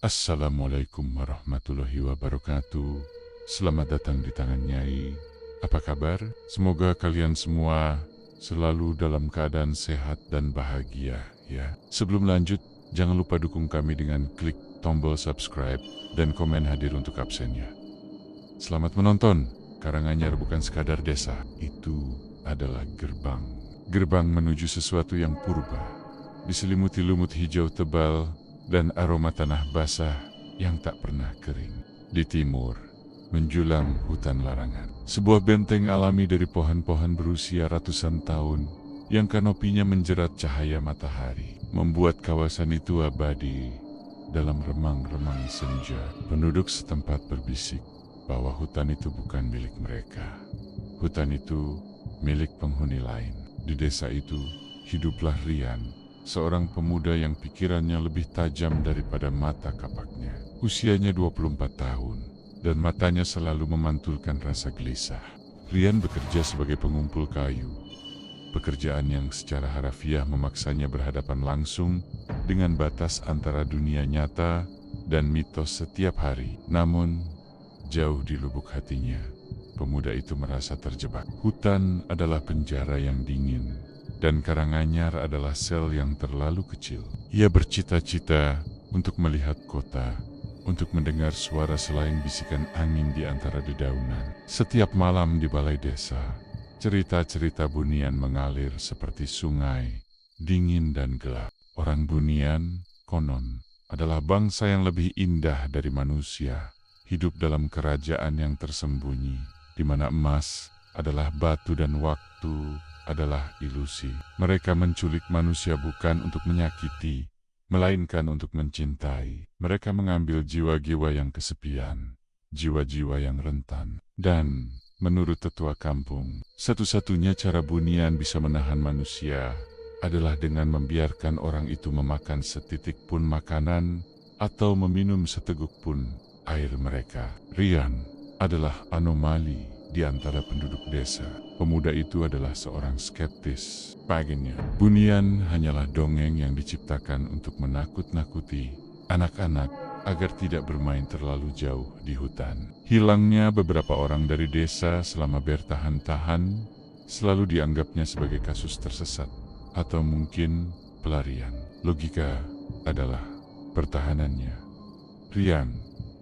Assalamualaikum warahmatullahi wabarakatuh. Selamat datang di tangan Nyai. Apa kabar? Semoga kalian semua selalu dalam keadaan sehat dan bahagia ya. Sebelum lanjut, jangan lupa dukung kami dengan klik tombol subscribe dan komen hadir untuk absennya. Selamat menonton. Karanganyar bukan sekadar desa, itu adalah gerbang. Gerbang menuju sesuatu yang purba. Diselimuti lumut hijau tebal dan aroma tanah basah yang tak pernah kering. Di timur, menjulang hutan larangan. Sebuah benteng alami dari pohon-pohon berusia ratusan tahun yang kanopinya menjerat cahaya matahari, membuat kawasan itu abadi dalam remang-remang senja. Penduduk setempat berbisik bahwa hutan itu bukan milik mereka. Hutan itu milik penghuni lain. Di desa itu, hiduplah Rian, seorang pemuda yang pikirannya lebih tajam daripada mata kapaknya. Usianya 24 tahun, dan matanya selalu memantulkan rasa gelisah. Rian bekerja sebagai pengumpul kayu, pekerjaan yang secara harafiah memaksanya berhadapan langsung dengan batas antara dunia nyata dan mitos setiap hari. Namun, jauh di lubuk hatinya, pemuda itu merasa terjebak. Hutan adalah penjara yang dingin, dan Karanganyar adalah sel yang terlalu kecil. Ia bercita-cita untuk melihat kota, untuk mendengar suara selain bisikan angin di antara dedaunan. Setiap malam di balai desa, cerita-cerita Bunian mengalir seperti sungai, dingin dan gelap. Orang Bunian, konon, adalah bangsa yang lebih indah dari manusia, hidup dalam kerajaan yang tersembunyi, di mana emas adalah batu dan waktu adalah ilusi. Mereka menculik manusia bukan untuk menyakiti, melainkan untuk mencintai. Mereka mengambil jiwa-jiwa yang kesepian, jiwa-jiwa yang rentan. Dan, menurut tetua kampung, satu-satunya cara Bunian bisa menahan manusia adalah dengan membiarkan orang itu memakan setitik pun makanan atau meminum seteguk pun air mereka. Rian adalah anomali di antara penduduk desa. Pemuda itu adalah seorang skeptis. Baginya, Bunian hanyalah dongeng yang diciptakan untuk menakut-nakuti anak-anak agar tidak bermain terlalu jauh di hutan. Hilangnya beberapa orang dari desa selama bertahan-tahan selalu dianggapnya sebagai kasus tersesat atau mungkin pelarian. Logika adalah pertahanannya. Rian,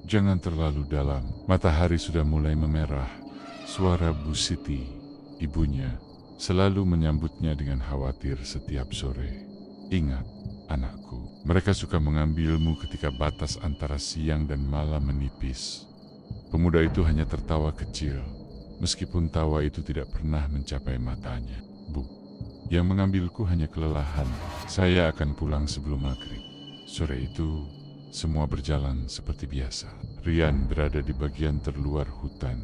jangan terlalu dalam. Matahari sudah mulai memerah. Suara Bu Siti, ibunya, selalu menyambutnya dengan khawatir setiap sore. Ingat, anakku, mereka suka mengambilmu ketika batas antara siang dan malam menipis. Pemuda itu hanya tertawa kecil, meskipun tawa itu tidak pernah mencapai matanya. Bu, yang mengambilku hanya kelelahan. Saya akan pulang sebelum maghrib. Sore itu, semua berjalan seperti biasa. Rian berada di bagian terluar hutan,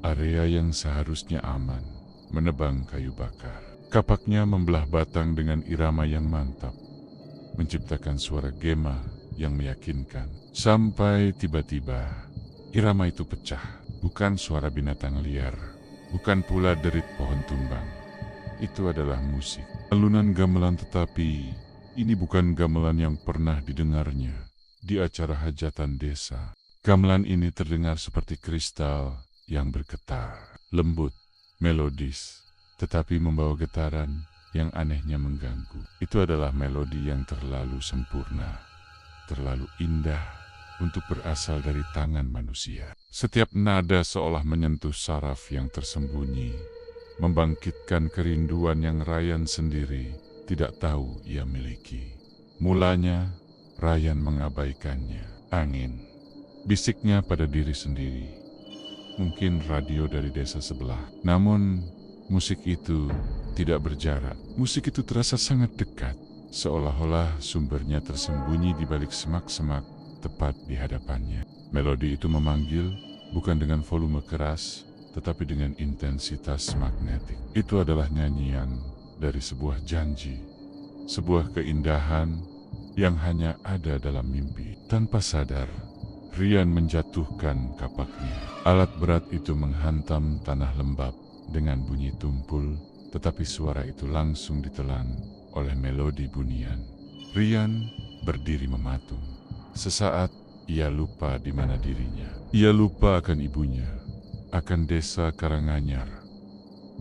area yang seharusnya aman, menebang kayu bakar. Kapaknya membelah batang dengan irama yang mantap, menciptakan suara gema yang meyakinkan. Sampai tiba-tiba, irama itu pecah. Bukan suara binatang liar, bukan pula derit pohon tumbang. Itu adalah musik. Alunan gamelan, tetapi ini bukan gamelan yang pernah didengarnya di acara hajatan desa. Gamelan ini terdengar seperti kristal yang bergetar, lembut, melodis, tetapi membawa getaran yang anehnya mengganggu. Itu adalah melodi yang terlalu sempurna, terlalu indah untuk berasal dari tangan manusia. Setiap nada seolah menyentuh saraf yang tersembunyi, membangkitkan kerinduan yang Ryan sendiri tidak tahu ia miliki. Mulanya, Ryan mengabaikannya. Angin, bisiknya pada diri sendiri. Mungkin radio dari desa sebelah. Namun, musik itu tidak berjarak. Musik itu terasa sangat dekat, seolah-olah sumbernya tersembunyi di balik semak-semak tepat di hadapannya. Melodi itu memanggil bukan dengan volume keras, tetapi dengan intensitas magnetik. Itu adalah nyanyian dari sebuah janji, sebuah keindahan yang hanya ada dalam mimpi. Tanpa sadar, Rian menjatuhkan kapaknya. Alat berat itu menghantam tanah lembab dengan bunyi tumpul, tetapi suara itu langsung ditelan oleh melodi Bunian. Rian berdiri mematung. Sesaat, ia lupa di mana dirinya. Ia lupa akan ibunya, akan desa Karanganyar,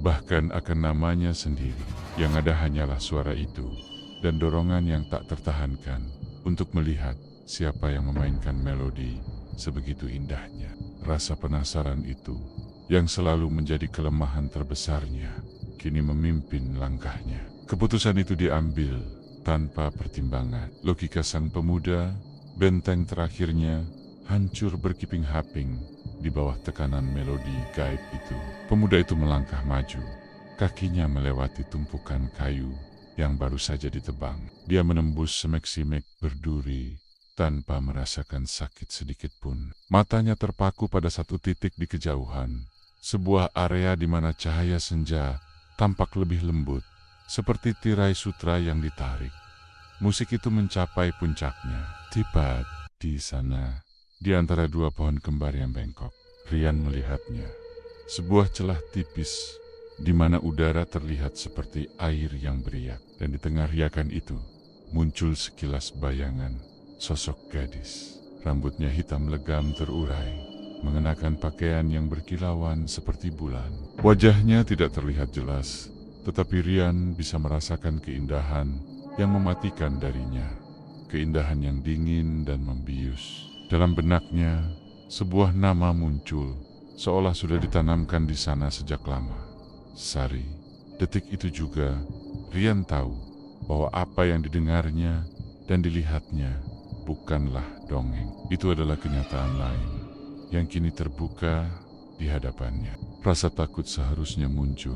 bahkan akan namanya sendiri. Yang ada hanyalah suara itu dan dorongan yang tak tertahankan untuk melihat siapa yang memainkan melodi sebegitu indahnya. Rasa penasaran itu yang selalu menjadi kelemahan terbesarnya kini memimpin langkahnya. Keputusan itu diambil tanpa pertimbangan. Logika sang pemuda, benteng terakhirnya, hancur berkiping-haping di bawah tekanan melodi gaib itu. Pemuda itu melangkah maju, kakinya melewati tumpukan kayu yang baru saja ditebang. Dia menembus semek-simek berduri tanpa merasakan sakit sedikit pun. Matanya terpaku pada satu titik di kejauhan, sebuah area di mana cahaya senja tampak lebih lembut, seperti tirai sutra yang ditarik. Musik itu mencapai puncaknya. Tepat di sana, di antara dua pohon kembar yang bengkok, Rian melihatnya. Sebuah celah tipis, di mana udara terlihat seperti air yang beriak. Dan di tengah riakan itu, muncul sekilas bayangan, sosok gadis. Rambutnya hitam legam terurai, mengenakan pakaian yang berkilauan seperti bulan. Wajahnya tidak terlihat jelas, tetapi Rian bisa merasakan keindahan yang mematikan darinya. Keindahan yang dingin dan membius. Dalam benaknya, sebuah nama muncul, seolah sudah ditanamkan di sana sejak lama. Sari. Detik itu juga, Rian tahu bahwa apa yang didengarnya dan dilihatnya bukanlah dongeng. Itu adalah kenyataan lain yang kini terbuka di hadapannya. Rasa takut seharusnya muncul,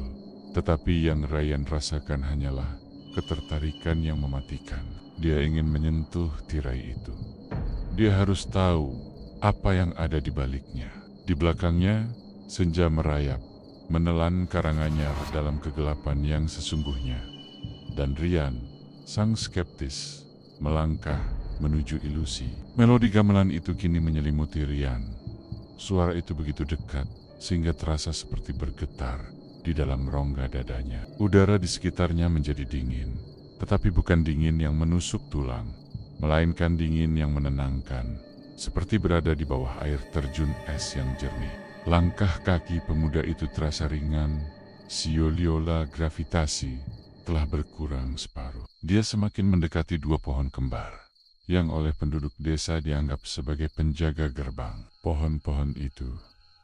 tetapi yang Rian rasakan hanyalah ketertarikan yang mematikan. Dia ingin menyentuh tirai itu. Dia harus tahu apa yang ada di baliknya. Di belakangnya, senja merayap, menelan Karanganyar dalam kegelapan yang sesungguhnya. Dan Rian, sang skeptis, melangkah menuju ilusi. Melodi gamelan itu kini menyelimuti Rian. Suara itu begitu dekat, sehingga terasa seperti bergetar di dalam rongga dadanya. Udara di sekitarnya menjadi dingin, tetapi bukan dingin yang menusuk tulang, melainkan dingin yang menenangkan, seperti berada di bawah air terjun es yang jernih. Langkah kaki pemuda itu terasa ringan, sioliola gravitasi telah berkurang separuh. Dia semakin mendekati dua pohon kembar, yang oleh penduduk desa dianggap sebagai penjaga gerbang. Pohon-pohon itu,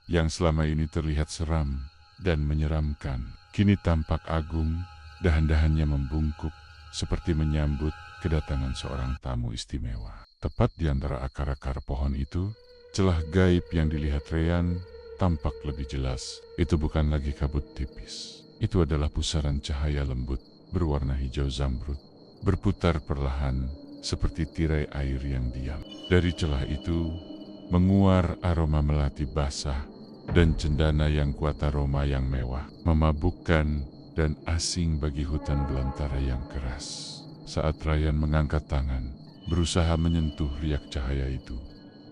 yang selama ini terlihat seram dan menyeramkan, kini tampak agung, dahan-dahannya membungkuk, seperti menyambut kedatangan seorang tamu istimewa. Tepat di antara akar-akar pohon itu, celah gaib yang dilihat Rian tampak lebih jelas. Itu bukan lagi kabut tipis. Itu adalah pusaran cahaya lembut, berwarna hijau zamrud, berputar perlahan, seperti tirai air yang diam. Dari celah itu, menguar aroma melati basah, dan cendana yang kuat aroma yang mewah, memabukkan dan asing bagi hutan belantara yang keras. Saat Rian mengangkat tangan, berusaha menyentuh riak cahaya itu,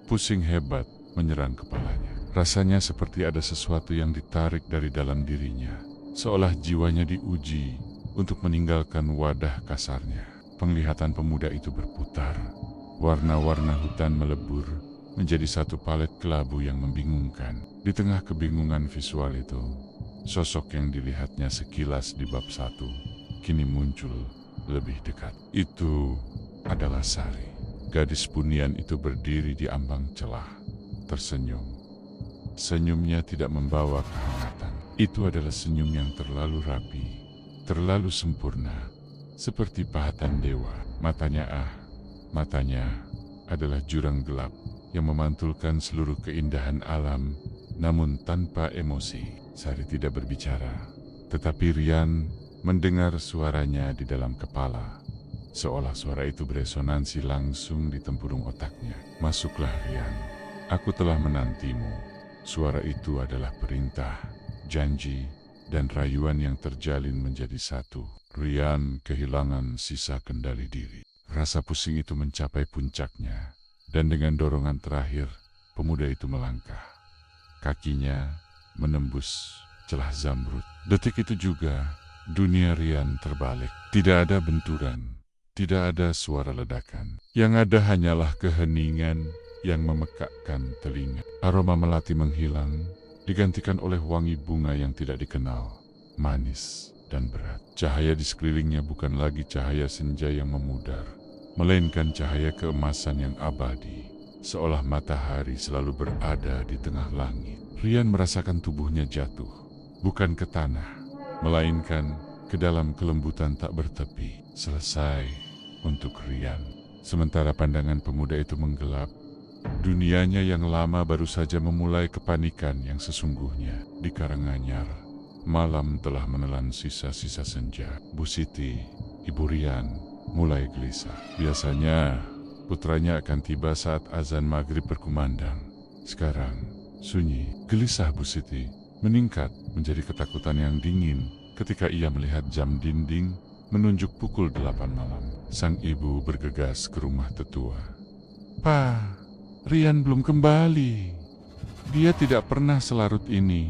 pusing hebat menyerang kepalanya. Rasanya seperti ada sesuatu yang ditarik dari dalam dirinya, seolah jiwanya diuji untuk meninggalkan wadah kasarnya. Penglihatan pemuda itu berputar, warna-warna hutan melebur menjadi satu palet kelabu yang membingungkan. Di tengah kebingungan visual itu, sosok yang dilihatnya sekilas di bab 1 kini muncul lebih dekat. Itu adalah Sari. Gadis punian itu berdiri di ambang celah, tersenyum. Senyumnya tidak membawa kehangatan. Itu adalah senyum yang terlalu rapi, terlalu sempurna, seperti pahatan dewa. Matanya adalah jurang gelap yang memantulkan seluruh keindahan alam, namun tanpa emosi. Sari tidak berbicara, tetapi Rian mendengar suaranya di dalam kepala, seolah suara itu beresonansi langsung di tempurung otaknya. Masuklah Rian, aku telah menantimu. Suara itu adalah perintah, janji, dan rayuan yang terjalin menjadi satu. Rian kehilangan sisa kendali diri. Rasa pusing itu mencapai puncaknya, dan dengan dorongan terakhir, pemuda itu melangkah. Kakinya menembus celah zamrud. Detik itu juga, dunia Rian terbalik. Tidak ada benturan, tidak ada suara ledakan. Yang ada hanyalah keheningan yang memekakkan telinga. Aroma melati menghilang, digantikan oleh wangi bunga yang tidak dikenal, manis dan berat. Cahaya di sekelilingnya bukan lagi cahaya senja yang memudar, melainkan cahaya keemasan yang abadi, seolah matahari selalu berada di tengah langit. Rian merasakan tubuhnya jatuh, bukan ke tanah, melainkan ke dalam kelembutan tak bertepi. Selesai untuk Rian. Sementara pandangan pemuda itu menggelap, dunianya yang lama baru saja memulai kepanikan yang sesungguhnya. Di Karanganyar, malam telah menelan sisa-sisa senja. Bu Siti, Ibu Rian, mulai gelisah. Biasanya putranya akan tiba saat azan maghrib berkumandang. Sekarang sunyi. Gelisah Bu Siti meningkat menjadi ketakutan yang dingin ketika ia melihat jam dinding menunjuk pukul 8 malam. Sang ibu bergegas ke rumah tetua. "Pa, Rian belum kembali. Dia tidak pernah selarut ini,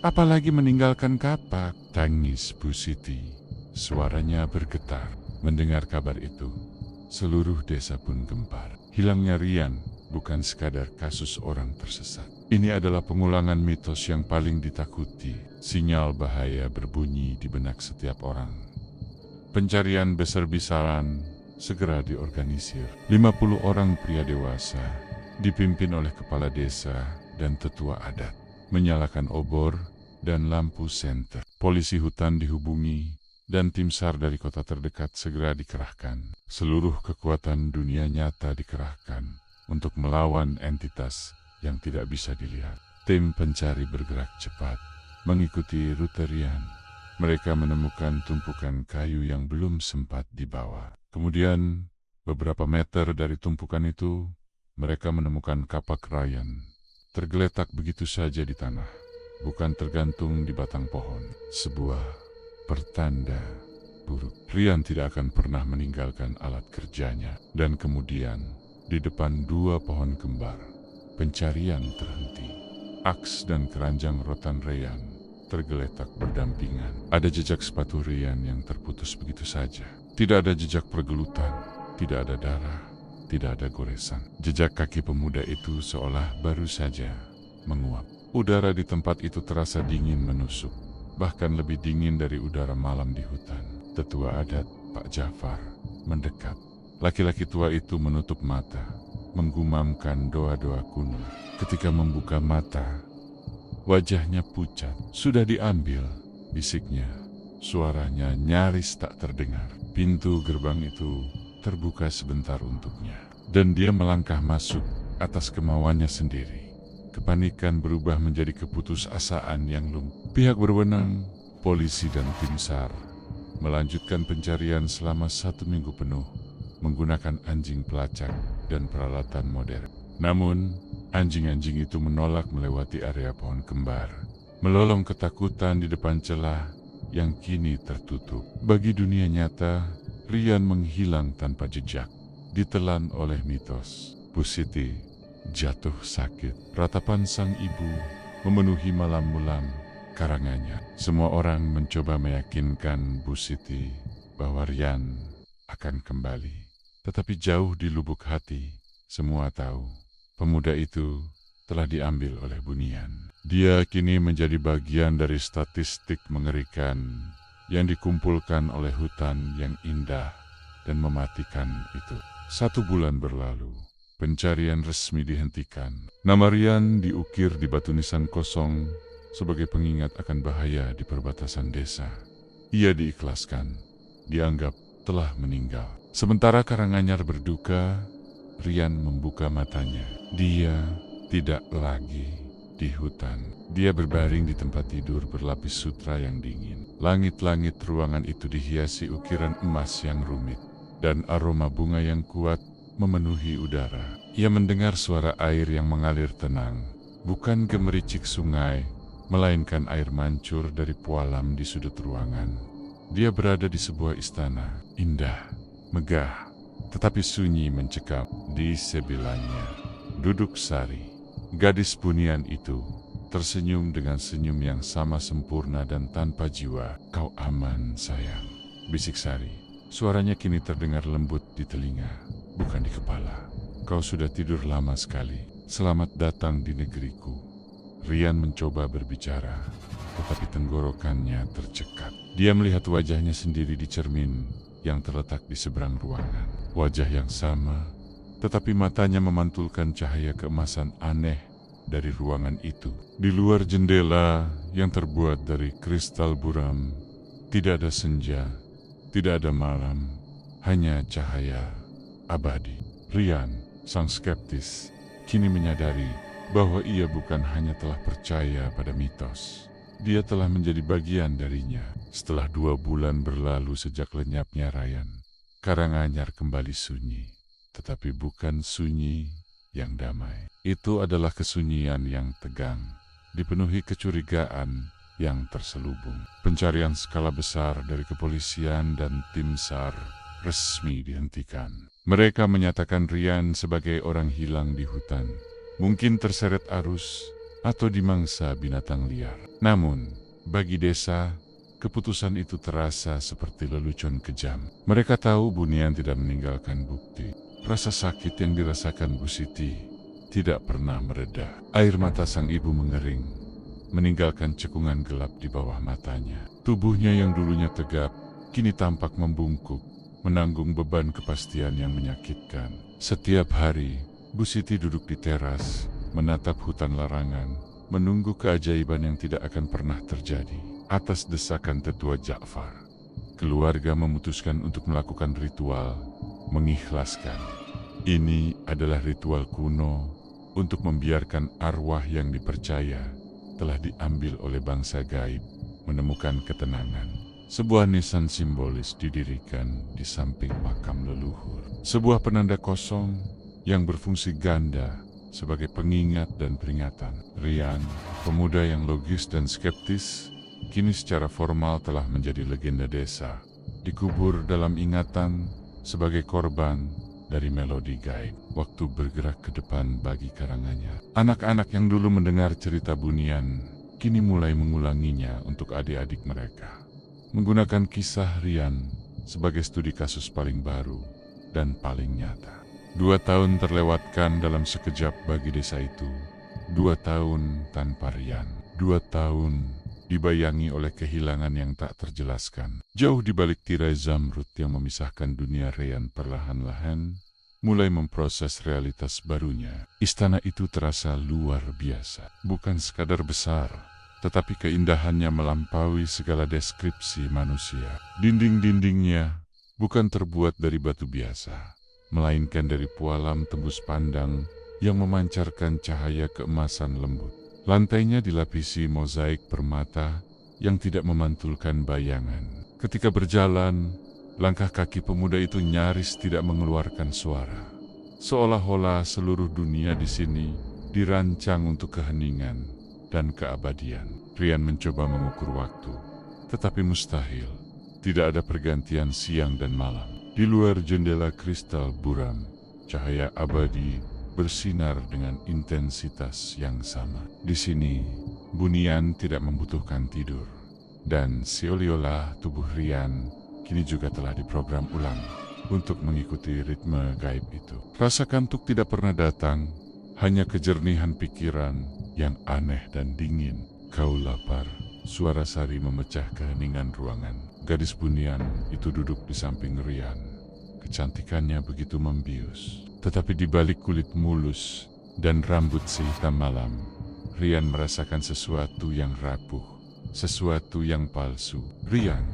apalagi meninggalkan kapak," tangis Bu Siti. Suaranya bergetar. Mendengar kabar itu, seluruh desa pun gempar. Hilangnya Rian bukan sekadar kasus orang tersesat. Ini adalah pengulangan mitos yang paling ditakuti. Sinyal bahaya berbunyi di benak setiap orang. Pencarian besar-besaran segera diorganisir. 50 orang pria dewasa dipimpin oleh kepala desa dan tetua adat, menyalakan obor dan lampu senter. Polisi hutan dihubungi dan tim SAR dari kota terdekat segera dikerahkan. Seluruh kekuatan dunia nyata dikerahkan untuk melawan entitas yang tidak bisa dilihat. Tim pencari bergerak cepat, mengikuti rute Rian. Mereka menemukan tumpukan kayu yang belum sempat dibawa. Kemudian, beberapa meter dari tumpukan itu, mereka menemukan kapak Rian, tergeletak begitu saja di tanah, bukan tergantung di batang pohon. Sebuah pertanda buruk. Rian tidak akan pernah meninggalkan alat kerjanya. Dan kemudian, di depan 2 pohon kembar, pencarian terhenti. Aks dan keranjang rotan Rian tergeletak berdampingan. Ada jejak sepatu Rian yang terputus begitu saja. Tidak ada jejak pergelutan, tidak ada darah, tidak ada goresan. Jejak kaki pemuda itu seolah baru saja menguap. Udara di tempat itu terasa dingin menusuk, bahkan lebih dingin dari udara malam di hutan. Tetua adat, Pak Jafar, mendekat. Laki-laki tua itu menutup mata, menggumamkan doa-doa kuno. Ketika membuka mata, wajahnya pucat. "Sudah diambil," bisiknya. Suaranya nyaris tak terdengar. Pintu gerbang itu terbuka sebentar untuknya, dan dia melangkah masuk atas kemauannya sendiri. Kepanikan berubah menjadi keputusasaan yang lumpuh. Pihak berwenang, polisi dan tim SAR, melanjutkan pencarian selama 1 minggu penuh menggunakan anjing pelacak dan peralatan modern. Namun, anjing-anjing itu menolak melewati area pohon kembar, melolong ketakutan di depan celah yang kini tertutup. Bagi dunia nyata, Rian menghilang tanpa jejak, ditelan oleh mitos. Bu Siti jatuh sakit. Ratapan sang ibu memenuhi malam-malam Karanganyar. Semua orang mencoba meyakinkan Bu Siti bahwa Rian akan kembali. Tetapi jauh di lubuk hati, semua tahu pemuda itu telah diambil oleh Bunian. Dia kini menjadi bagian dari statistik mengerikan yang dikumpulkan oleh hutan yang indah dan mematikan itu. 1 bulan berlalu, pencarian resmi dihentikan. Nama Rian diukir di batu nisan kosong sebagai pengingat akan bahaya di perbatasan desa. Ia diikhlaskan, dianggap telah meninggal. Sementara Karanganyar berduka, Rian membuka matanya. Dia tidak lagi di hutan. Dia berbaring di tempat tidur berlapis sutra yang dingin. Langit-langit ruangan itu dihiasi ukiran emas yang rumit, dan aroma bunga yang kuat memenuhi udara. Ia mendengar suara air yang mengalir tenang, bukan gemericik sungai, melainkan air mancur dari pualam di sudut ruangan. Dia berada di sebuah istana, indah, megah, tetapi sunyi mencekam. Di sebelahnya duduk Sari, gadis Bunian itu, tersenyum dengan senyum yang sama sempurna dan tanpa jiwa. "Kau aman, sayang," bisik Sari. Suaranya kini terdengar lembut di telinga, bukan di kepala. kau sudah tidur lama sekali. Selamat datang di negeriku. Rian mencoba berbicara, tetapi tenggorokannya tercekat. Dia melihat wajahnya sendiri di cermin yang terletak di seberang ruangan. Wajah yang sama, tetapi matanya memantulkan cahaya keemasan aneh dari ruangan itu. Di luar jendela yang terbuat dari kristal buram, tidak ada senja, tidak ada malam, hanya cahaya abadi. Rian, sang skeptis, kini menyadari bahwa ia bukan hanya telah percaya pada mitos. Dia telah menjadi bagian darinya. Setelah 2 bulan berlalu sejak lenyapnya Ryan, Karanganyar kembali sunyi. Tetapi bukan sunyi yang damai. Itu adalah kesunyian yang tegang, dipenuhi kecurigaan yang terselubung. Pencarian skala besar dari kepolisian dan tim SAR resmi dihentikan. Mereka menyatakan Rian sebagai orang hilang di hutan, mungkin terseret arus atau dimangsa binatang liar. Namun, bagi desa, keputusan itu terasa seperti lelucon kejam. Mereka tahu Bunian tidak meninggalkan bukti. Rasa sakit yang dirasakan Bu Siti tidak pernah mereda. Air mata sang ibu mengering, meninggalkan cekungan gelap di bawah matanya. Tubuhnya yang dulunya tegap, kini tampak membungkuk, menanggung beban kepastian yang menyakitkan. Setiap hari, Bu Siti duduk di teras, menatap hutan larangan, menunggu keajaiban yang tidak akan pernah terjadi. Atas desakan tetua Ja'far, keluarga memutuskan untuk melakukan ritual mengikhlaskan. Ini adalah ritual kuno untuk membiarkan arwah yang dipercaya telah diambil oleh bangsa gaib menemukan ketenangan. Sebuah nisan simbolis didirikan di samping makam leluhur. Sebuah penanda kosong yang berfungsi ganda sebagai pengingat dan peringatan. Rian, pemuda yang logis dan skeptis, kini secara formal telah menjadi legenda desa, dikubur dalam ingatan sebagai korban dari melodi gaib. Waktu bergerak ke depan bagi Karanganyar. Anak-anak yang dulu mendengar cerita Bunian, kini mulai mengulanginya untuk adik-adik mereka. Menggunakan kisah Rian sebagai studi kasus paling baru dan paling nyata. 2 tahun terlewatkan dalam sekejap bagi desa itu. 2 tahun tanpa Rian. 2 tahun dibayangi oleh kehilangan yang tak terjelaskan. Jauh di balik tirai zamrud yang memisahkan dunia Rian perlahan-lahan mulai memproses realitas barunya. Istana itu terasa luar biasa. Bukan sekadar besar, tetapi keindahannya melampaui segala deskripsi manusia. Dinding-dindingnya bukan terbuat dari batu biasa, melainkan dari pualam tembus pandang yang memancarkan cahaya keemasan lembut. Lantainya dilapisi mozaik permata yang tidak memantulkan bayangan. Ketika berjalan, langkah kaki pemuda itu nyaris tidak mengeluarkan suara. Seolah-olah seluruh dunia di sini dirancang untuk keheningan dan keabadian. Rian mencoba mengukur waktu, tetapi mustahil. Tidak ada pergantian siang dan malam. Di luar jendela kristal buram, cahaya abadi bersinar dengan intensitas yang sama. Di sini, Bunian tidak membutuhkan tidur. Dan seolah-olah tubuh Rian kini juga telah diprogram ulang untuk mengikuti ritme gaib itu. Rasa kantuk tidak pernah datang, hanya kejernihan pikiran yang aneh dan dingin. Kau lapar? Suara Sari memecah keheningan ruangan. Gadis Bunian itu duduk di samping Rian. Kecantikannya begitu membius. Tetapi di balik kulit mulus dan rambut sehitam malam, Rian merasakan sesuatu yang rapuh, sesuatu yang palsu. Rian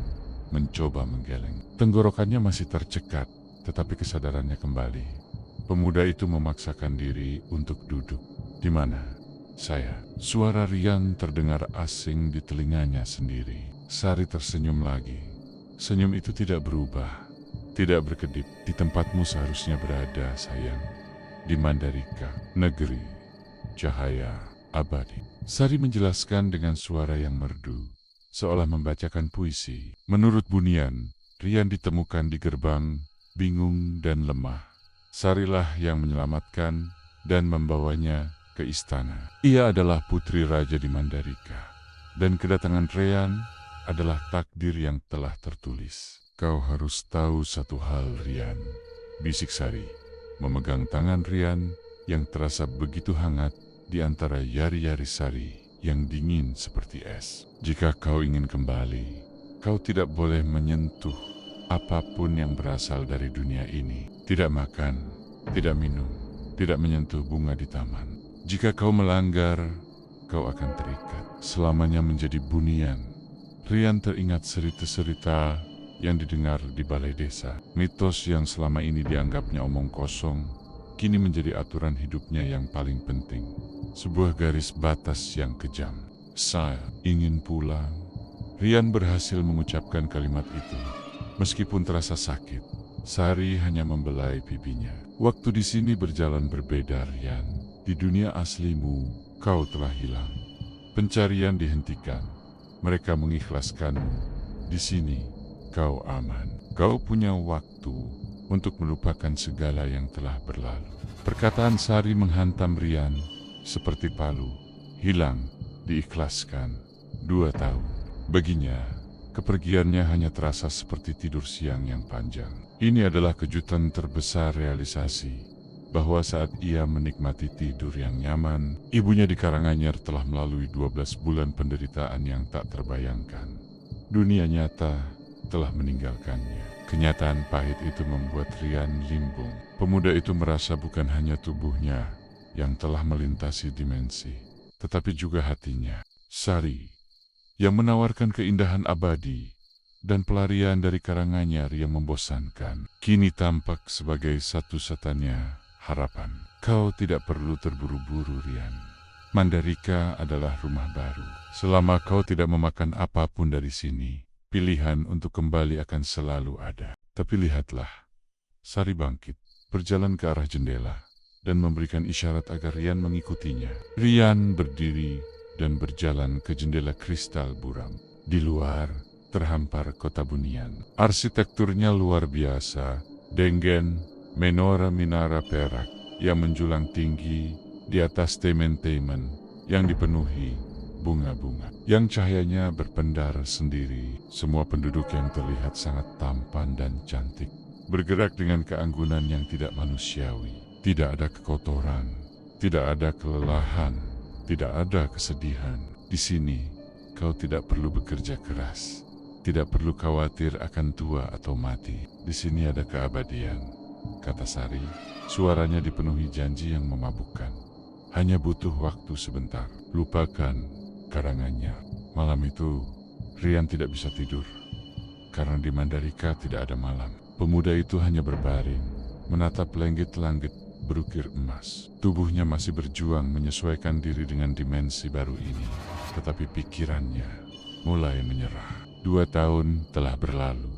mencoba menggeleng. Tenggorokannya masih tercekat, tetapi kesadarannya kembali. Pemuda itu memaksakan diri untuk duduk. Di mana? Saya. Suara Rian terdengar asing di telinganya sendiri. Sari tersenyum lagi. Senyum itu tidak berubah, tidak berkedip. Di tempatmu seharusnya berada, sayang. Di Mandalika, negeri cahaya abadi. Sari menjelaskan dengan suara yang merdu, seolah membacakan puisi. Menurut Bunian, Rian ditemukan di gerbang, bingung dan lemah. Sarilah yang menyelamatkan dan membawanya ke istana. Ia adalah putri raja di Mandalika, dan kedatangan Rian adalah takdir yang telah tertulis. Kau harus tahu satu hal, Rian, bisik Sari. memegang tangan Rian yang terasa begitu hangat di antara yari-yari Sari yang dingin seperti es. Jika kau ingin kembali, kau tidak boleh menyentuh apapun yang berasal dari dunia ini. Tidak makan, tidak minum, tidak menyentuh bunga di taman. Jika kau melanggar, kau akan terikat selamanya menjadi bunian. Rian teringat cerita-cerita yang didengar di balai desa. Mitos yang selama ini dianggapnya omong kosong, kini menjadi aturan hidupnya yang paling penting. Sebuah garis batas yang kejam. Saya ingin pulang. Rian berhasil mengucapkan kalimat itu. Meskipun terasa sakit, Sari hanya membelai pipinya. Waktu di sini berjalan berbeda, Rian. Di dunia aslimu, kau telah hilang. Pencarian dihentikan. Mereka mengikhlaskanmu. Di sini, kau aman. Kau punya waktu untuk melupakan segala yang telah berlalu. Perkataan Sari menghantam Rian seperti palu. Hilang, diikhlaskan. 2 tahun. Baginya, kepergiannya hanya terasa seperti tidur siang yang panjang. Ini adalah kejutan terbesar realisasi bahwa saat ia menikmati tidur yang nyaman, ibunya di Karanganyar telah melalui 12 bulan penderitaan yang tak terbayangkan. Dunia nyata telah meninggalkannya. Kenyataan pahit itu membuat Rian limbung. Pemuda itu merasa bukan hanya tubuhnya yang telah melintasi dimensi, tetapi juga hatinya. Sari, yang menawarkan keindahan abadi dan pelarian dari Karanganyar yang membosankan, kini tampak sebagai satu-satunya harapan. Kau tidak perlu terburu-buru, Rian. Mandalika adalah rumah baru. Selama kau tidak memakan apapun dari sini, pilihan untuk kembali akan selalu ada. Tapi lihatlah, Sari bangkit, berjalan ke arah jendela, dan memberikan isyarat agar Rian mengikutinya. Rian berdiri dan berjalan ke jendela kristal buram. Di luar, terhampar kota Bunian. Arsitekturnya luar biasa, denggen, menara minara perak yang menjulang tinggi di atas temen-temen yang dipenuhi bunga-bunga yang cahayanya berpendar sendiri. Semua penduduk yang terlihat sangat tampan dan cantik, bergerak dengan keanggunan yang tidak manusiawi. Tidak ada kekotoran, tidak ada kelelahan, tidak ada kesedihan. Di sini, kau tidak perlu bekerja keras, tidak perlu khawatir akan tua atau mati. Di sini ada keabadian, kata Sari. Suaranya dipenuhi janji yang memabukkan. Hanya butuh waktu sebentar. Lupakan Karanganyar. Malam itu, Rian tidak bisa tidur, karena di Mandalika tidak ada malam. Pemuda itu hanya berbaring, menatap langit-langit berukir emas. Tubuhnya masih berjuang menyesuaikan diri dengan dimensi baru ini, tetapi pikirannya mulai menyerah. 2 tahun telah berlalu.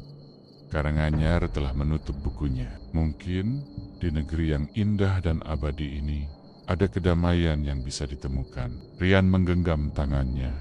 Karanganyar telah menutup bukunya. Mungkin di negeri yang indah dan abadi ini ada kedamaian yang bisa ditemukan. Rian menggenggam tangannya,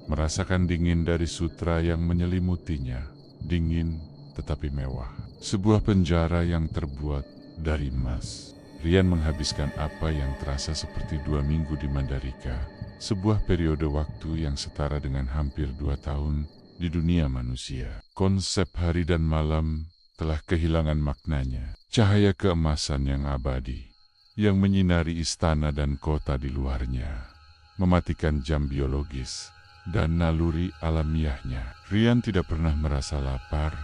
merasakan dingin dari sutra yang menyelimutinya. Dingin tetapi mewah. Sebuah penjara yang terbuat dari emas. Rian menghabiskan apa yang terasa seperti 2 minggu di Mandalika. Sebuah periode waktu yang setara dengan hampir 2 tahun di dunia manusia. Konsep hari dan malam telah kehilangan maknanya. Cahaya keemasan yang abadi, yang menyinari istana dan kota di luarnya, mematikan jam biologis dan naluri alamiahnya. Rian tidak pernah merasa lapar,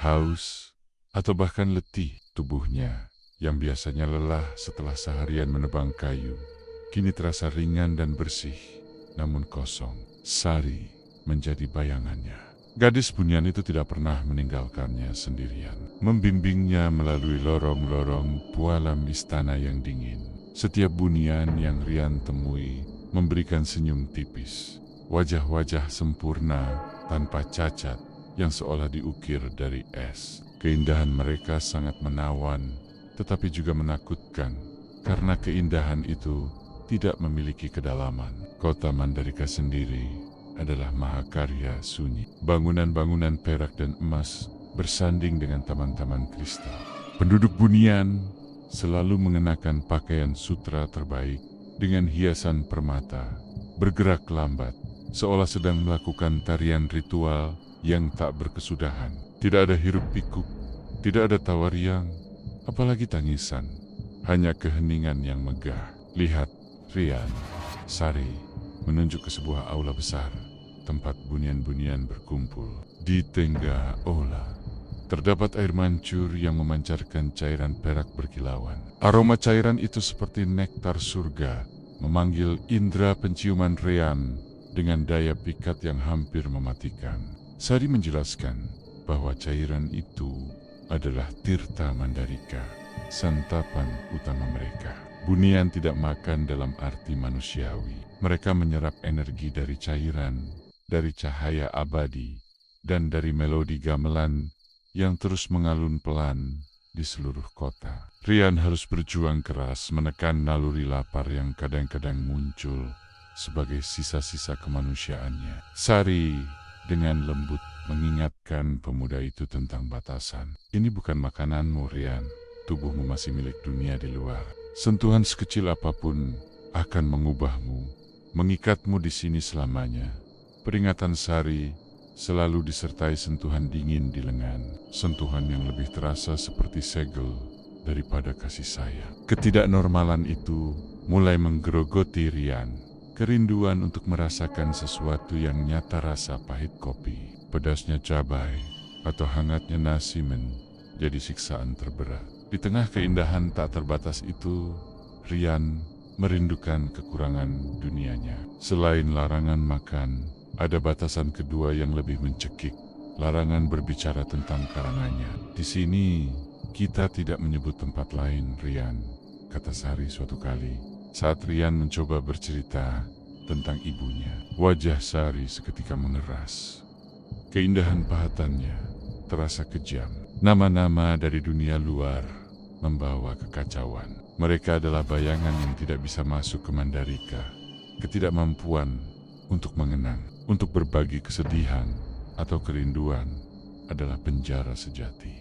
haus, atau bahkan letih. Tubuhnya, yang biasanya lelah setelah seharian menebang kayu, kini terasa ringan dan bersih, namun kosong. Sari menjadi bayangannya. Gadis Bunian itu tidak pernah meninggalkannya sendirian, membimbingnya melalui lorong-lorong pualam istana yang dingin. Setiap Bunian yang Rian temui memberikan senyum tipis, wajah-wajah sempurna tanpa cacat yang seolah diukir dari es. Keindahan mereka sangat menawan, tetapi juga menakutkan, karena keindahan itu tidak memiliki kedalaman. Kota Mandalika sendiri adalah mahakarya sunyi. Bangunan-bangunan perak dan emas bersanding dengan taman-taman kristal. Penduduk Bunian selalu mengenakan pakaian sutra terbaik dengan hiasan permata, bergerak lambat, seolah sedang melakukan tarian ritual yang tak berkesudahan. Tidak ada hiruk pikuk, tidak ada tawa riang, apalagi tangisan. hanya keheningan yang megah. Lihat, Rian. Sari menunjuk ke sebuah aula besar, tempat bunian-bunian berkumpul. Di tengah aula, terdapat air mancur yang memancarkan cairan perak berkilauan. Aroma cairan itu seperti nektar surga, memanggil indera penciuman Rian dengan daya pikat yang hampir mematikan. Sari menjelaskan bahwa cairan itu adalah tirta Mandalika, santapan utama mereka. Bunian tidak makan dalam arti manusiawi. Mereka menyerap energi dari cairan, dari cahaya abadi, dan dari melodi gamelan yang terus mengalun pelan di seluruh kota. Rian harus berjuang keras menekan naluri lapar yang kadang-kadang muncul sebagai sisa-sisa kemanusiaannya. Sari dengan lembut mengingatkan pemuda itu tentang batasan. Ini bukan makananmu, Rian. Tubuhmu masih milik dunia di luar. Sentuhan sekecil apapun akan mengubahmu, mengikatmu di sini selamanya. Peringatan Sari selalu disertai sentuhan dingin di lengan, sentuhan yang lebih terasa seperti segel daripada kasih sayang. Ketidaknormalan itu mulai menggerogoti Rian. Kerinduan untuk merasakan sesuatu yang nyata, rasa pahit kopi, pedasnya cabai, atau hangatnya nasi menjadi siksaan terberat. Di tengah keindahan tak terbatas itu, Rian merindukan kekurangan dunianya. Selain larangan makan, ada batasan kedua yang lebih mencekik, larangan berbicara tentang karangannya. Di sini, kita tidak menyebut tempat lain, Rian, kata Sari suatu kali. Saat Rian mencoba bercerita tentang ibunya, wajah Sari seketika mengeras. Keindahan pahatannya terasa kejam. Nama-nama dari dunia luar membawa kekacauan. Mereka adalah bayangan yang tidak bisa masuk ke Mandalika. Ketidakmampuan untuk mengenang, untuk berbagi kesedihan atau kerinduan adalah penjara sejati.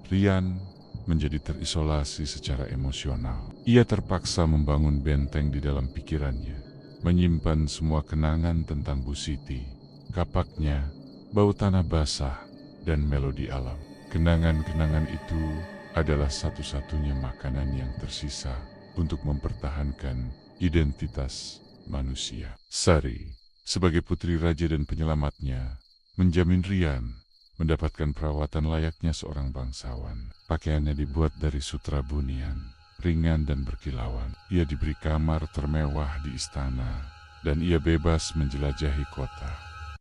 Rian menjadi terisolasi secara emosional. Ia terpaksa membangun benteng di dalam pikirannya, menyimpan semua kenangan tentang Bu Siti, kapaknya, bau tanah basah, dan melodi alam. Kenangan-kenangan itu adalah satu-satunya makanan yang tersisa untuk mempertahankan identitas manusia. Sari, sebagai putri raja dan penyelamatnya, menjamin Rian mendapatkan perawatan layaknya seorang bangsawan. Pakaiannya dibuat dari sutra bunian, ringan dan berkilauan. Ia diberi kamar termewah di istana, dan ia bebas menjelajahi kota.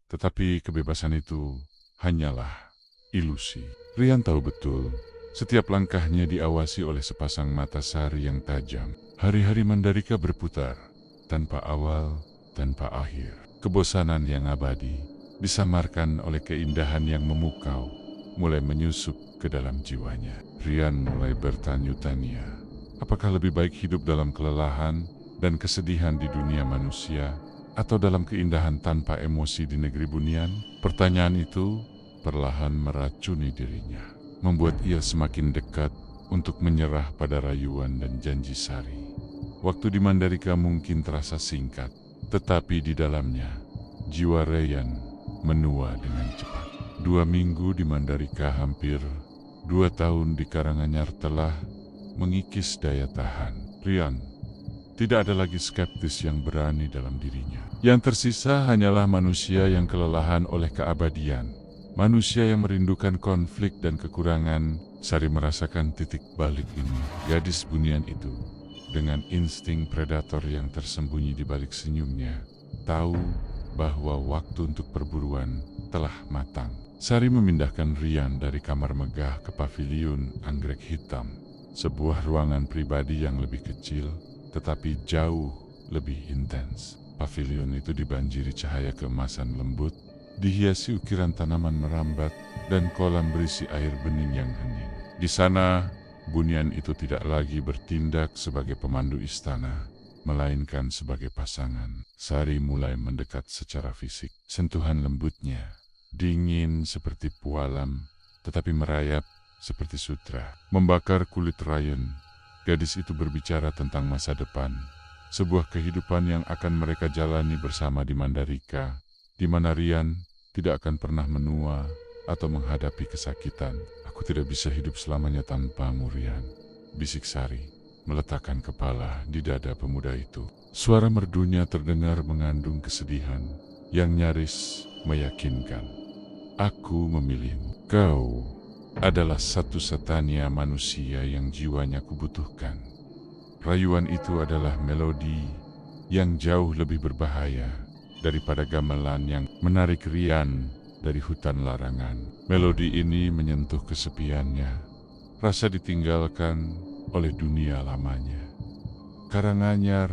Tetapi kebebasan itu hanyalah ilusi. Rian tahu betul, setiap langkahnya diawasi oleh sepasang mata Sari yang tajam. Hari-hari Mandalika berputar, tanpa awal, tanpa akhir. Kebosanan yang abadi, disamarkan oleh keindahan yang memukau, mulai menyusup ke dalam jiwanya. Rian mulai bertanya-tanya, apakah lebih baik hidup dalam kelelahan dan kesedihan di dunia manusia, atau dalam keindahan tanpa emosi di negeri bunian? Pertanyaan itu perlahan meracuni dirinya, membuat ia semakin dekat untuk menyerah pada rayuan dan janji Sari. Waktu di Mandalika mungkin terasa singkat, tetapi di dalamnya, jiwa Rian menua dengan cepat. 2 minggu di Mandalika, hampir 2 tahun di Karanganyar telah mengikis daya tahan. Rian tidak ada lagi skeptis yang berani dalam dirinya. Yang tersisa hanyalah manusia yang kelelahan oleh keabadian. Manusia yang merindukan konflik dan kekurangan. Sari merasakan titik balik ini. Gadis bunian itu, dengan insting predator yang tersembunyi di balik senyumnya, tahu bahwa waktu untuk perburuan telah matang. Sari memindahkan Rian dari kamar megah ke paviliun anggrek hitam, sebuah ruangan pribadi yang lebih kecil, tetapi jauh lebih intens. Paviliun itu dibanjiri cahaya keemasan lembut, dihiasi ukiran tanaman merambat, dan kolam berisi air bening yang hening. Di sana, bunian itu tidak lagi bertindak sebagai pemandu istana, melainkan sebagai pasangan. Sari mulai mendekat secara fisik. Sentuhan lembutnya, dingin seperti pualam, tetapi merayap seperti sutra. Membakar kulit Rian, gadis itu berbicara tentang masa depan, sebuah kehidupan yang akan mereka jalani bersama di Mandalika, di mana Rian tidak akan pernah menua atau menghadapi kesakitan. Aku tidak bisa hidup selamanya tanpamu, Rian, bisik Sari. meletakkan kepala di dada pemuda itu. Suara merdunya terdengar mengandung kesedihan yang nyaris meyakinkan. Aku memilihmu. Kau adalah satu-satunya manusia yang jiwanya kubutuhkan. Rayuan itu adalah melodi yang jauh lebih berbahaya daripada gamelan yang menarik Rian dari hutan larangan. Melodi ini menyentuh kesepiannya, rasa ditinggalkan oleh dunia lamanya. Karanganyar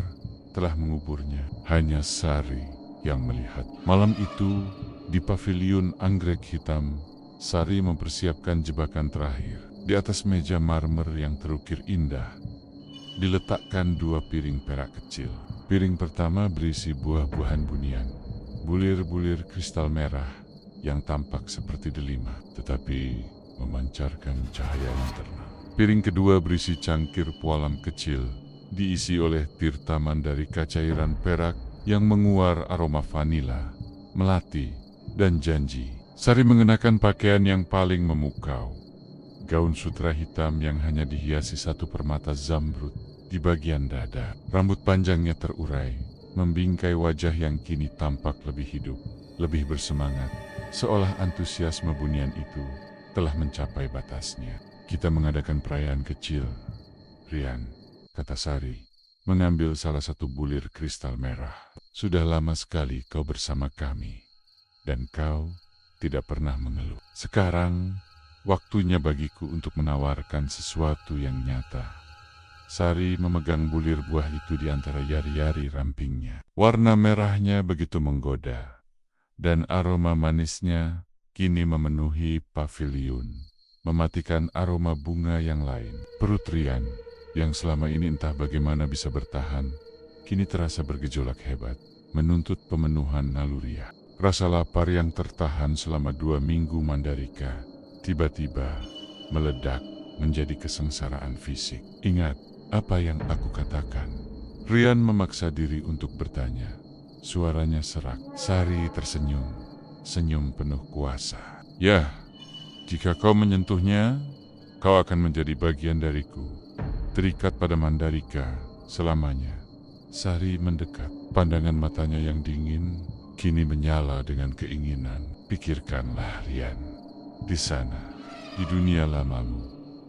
telah menguburnya, hanya Sari yang melihat. Malam itu, di paviliun anggrek hitam, Sari mempersiapkan jebakan terakhir. Di atas meja marmer yang terukir indah, diletakkan 2 piring perak kecil. Piring pertama berisi buah-buahan bunian, bulir-bulir kristal merah yang tampak seperti delima, tetapi memancarkan cahaya yang tenang. Piring kedua berisi cangkir pualam kecil, diisi oleh tirta mandalika cairan perak yang menguar aroma vanila, melati, dan janji. Sari mengenakan pakaian yang paling memukau, gaun sutra hitam yang hanya dihiasi 1 permata zamrud di bagian dada. Rambut panjangnya terurai, membingkai wajah yang kini tampak lebih hidup, lebih bersemangat, seolah antusiasme bunian itu telah mencapai batasnya. Kita mengadakan perayaan kecil, Rian, kata Sari, mengambil salah satu bulir kristal merah. Sudah lama sekali kau bersama kami, dan kau tidak pernah mengeluh. Sekarang, waktunya bagiku untuk menawarkan sesuatu yang nyata. Sari memegang bulir buah itu di antara jari-jari rampingnya. Warna merahnya begitu menggoda, dan aroma manisnya kini memenuhi paviliun, mematikan aroma bunga yang lain. Perut Rian, yang selama ini entah bagaimana bisa bertahan, kini terasa bergejolak hebat, menuntut pemenuhan naluriah. Rasa lapar yang tertahan selama 2 minggu mandalika, tiba-tiba meledak menjadi kesengsaraan fisik. Ingat apa yang aku katakan. Rian memaksa diri untuk bertanya. Suaranya serak. Sari tersenyum, senyum penuh kuasa. Ya, jika kau menyentuhnya, kau akan menjadi bagian dariku, terikat pada mandalika selamanya. Sari mendekat, pandangan matanya yang dingin kini menyala dengan keinginan. Pikirkanlah, Rian, di sana, di dunia lamamu,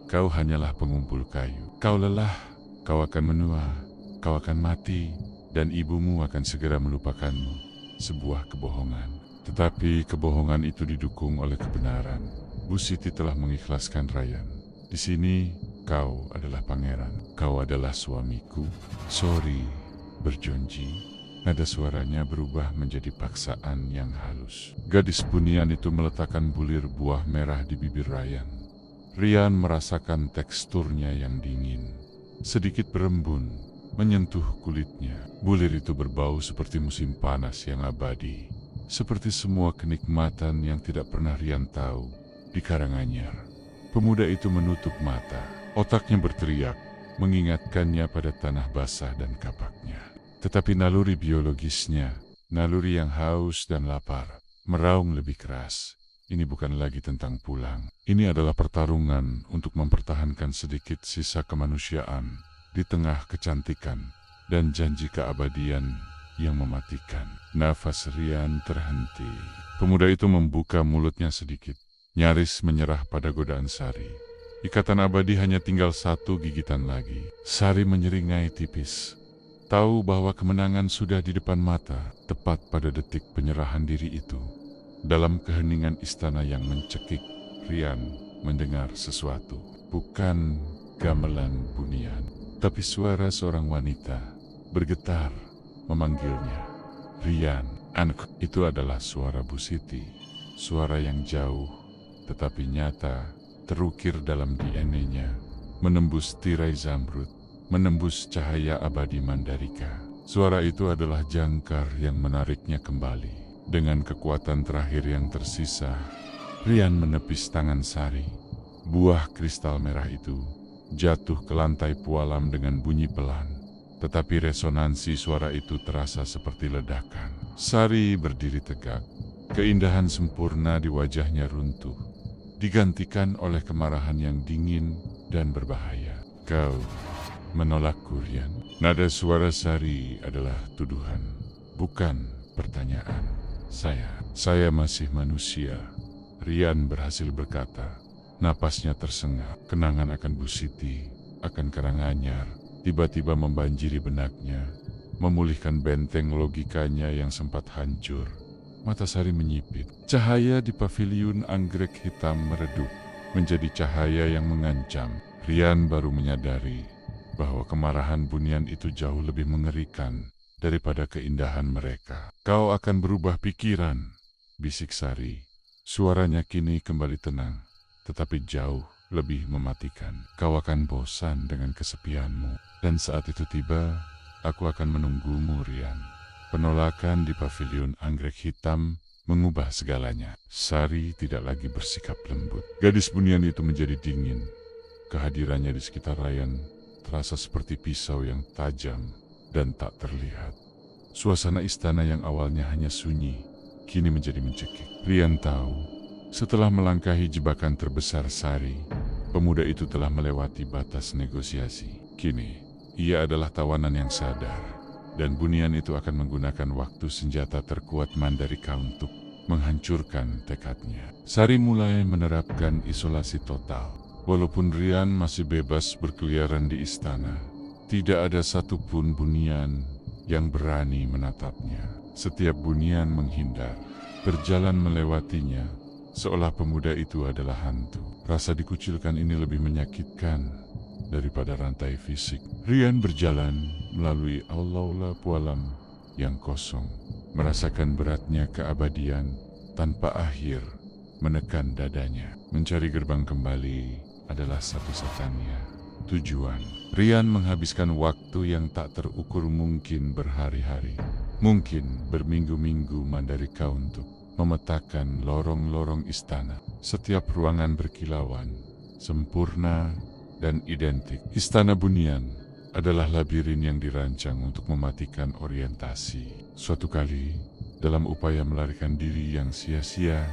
kau hanyalah pengumpul kayu. Kau lelah, kau akan menua, kau akan mati, dan ibumu akan segera melupakanmu. Sebuah kebohongan. Tetapi kebohongan itu didukung oleh kebenaran. Bu Siti telah mengikhlaskan Ryan. Di sini, kau adalah pangeran. Kau adalah suamiku. Sorry, berjanji. Nada suaranya berubah menjadi paksaan yang halus. Gadis bunian itu meletakkan bulir buah merah di bibir Ryan. Rian merasakan teksturnya yang dingin, sedikit berembun, menyentuh kulitnya. Bulir itu berbau seperti musim panas yang abadi, seperti semua kenikmatan yang tidak pernah Rian tahu di Karanganyar. Pemuda itu menutup mata, otaknya berteriak, mengingatkannya pada tanah basah dan kapaknya. Tetapi naluri biologisnya, naluri yang haus dan lapar, meraung lebih keras. Ini bukan lagi tentang pulang. Ini adalah pertarungan untuk mempertahankan sedikit sisa kemanusiaan di tengah kecantikan dan janji keabadian yang mematikan. Nafas Rian terhenti. Pemuda itu membuka mulutnya sedikit, nyaris menyerah pada godaan Sari. Ikatan abadi hanya tinggal 1 gigitan lagi. Sari menyeringai tipis. Tahu bahwa kemenangan sudah di depan mata, tepat pada detik penyerahan diri itu. Dalam keheningan istana yang mencekik, Rian mendengar sesuatu. Bukan gamelan bunian, tapi suara seorang wanita bergetar memanggilnya. Rian, anak. Itu adalah suara Bu Siti. Suara yang jauh, tetapi nyata, terukir dalam DNA-nya, menembus tirai zamrud, menembus cahaya abadi mandalika. Suara itu adalah jangkar yang menariknya kembali. Dengan kekuatan terakhir yang tersisa, Rian menepis tangan Sari. Buah kristal merah itu jatuh ke lantai pualam dengan bunyi pelan, tetapi resonansi suara itu terasa seperti ledakan. Sari berdiri tegak. Keindahan sempurna di wajahnya runtuh, digantikan oleh kemarahan yang dingin dan berbahaya. Kau menolakku, Rian? Nada suara Sari adalah tuduhan, bukan pertanyaan. Saya masih manusia, Rian berhasil berkata. Napasnya tersengat, kenangan akan Bu Siti, akan Karanganyar, tiba-tiba membanjiri benaknya, memulihkan benteng logikanya yang sempat hancur. Mata Sari menyipit, cahaya di paviliun anggrek hitam meredup, menjadi cahaya yang mengancam. Rian baru menyadari bahwa kemarahan Bunian itu jauh lebih mengerikan daripada keindahan mereka. Kau akan berubah pikiran, bisik Sari. Suaranya kini kembali tenang, tetapi jauh lebih mematikan. Kau akan bosan dengan kesepianmu, dan saat itu tiba, aku akan menunggumu, Rian. Penolakan di paviliun anggrek hitam mengubah segalanya. Sari tidak lagi bersikap lembut. Gadis Bunian itu menjadi dingin. Kehadirannya di sekitar Rian terasa seperti pisau yang tajam dan tak terlihat. Suasana istana yang awalnya hanya sunyi, kini menjadi mencekik. Rian tahu, setelah melangkahi jebakan terbesar Sari, pemuda itu telah melewati batas negosiasi. Kini, ia adalah tawanan yang sadar, dan Bunian itu akan menggunakan waktu senjata terkuat Mandalika untuk menghancurkan tekadnya. Sari mulai menerapkan isolasi total. Walaupun Rian masih bebas berkeliaran di istana, tidak ada satupun Bunian yang berani menatapnya. Setiap Bunian menghindar, berjalan melewatinya, seolah pemuda itu adalah hantu. Rasa dikucilkan ini lebih menyakitkan daripada rantai fisik. Rian berjalan melalui aula pualam yang kosong, merasakan beratnya keabadian tanpa akhir menekan dadanya. Mencari gerbang kembali adalah satu-satunya tujuan. Rian menghabiskan waktu yang tak terukur, mungkin berhari-hari, mungkin berminggu-minggu Mandalika untuk memetakan lorong-lorong istana. Setiap ruangan berkilauan, sempurna dan identik. Istana Bunian adalah labirin yang dirancang untuk mematikan orientasi. Suatu kali, dalam upaya melarikan diri yang sia-sia,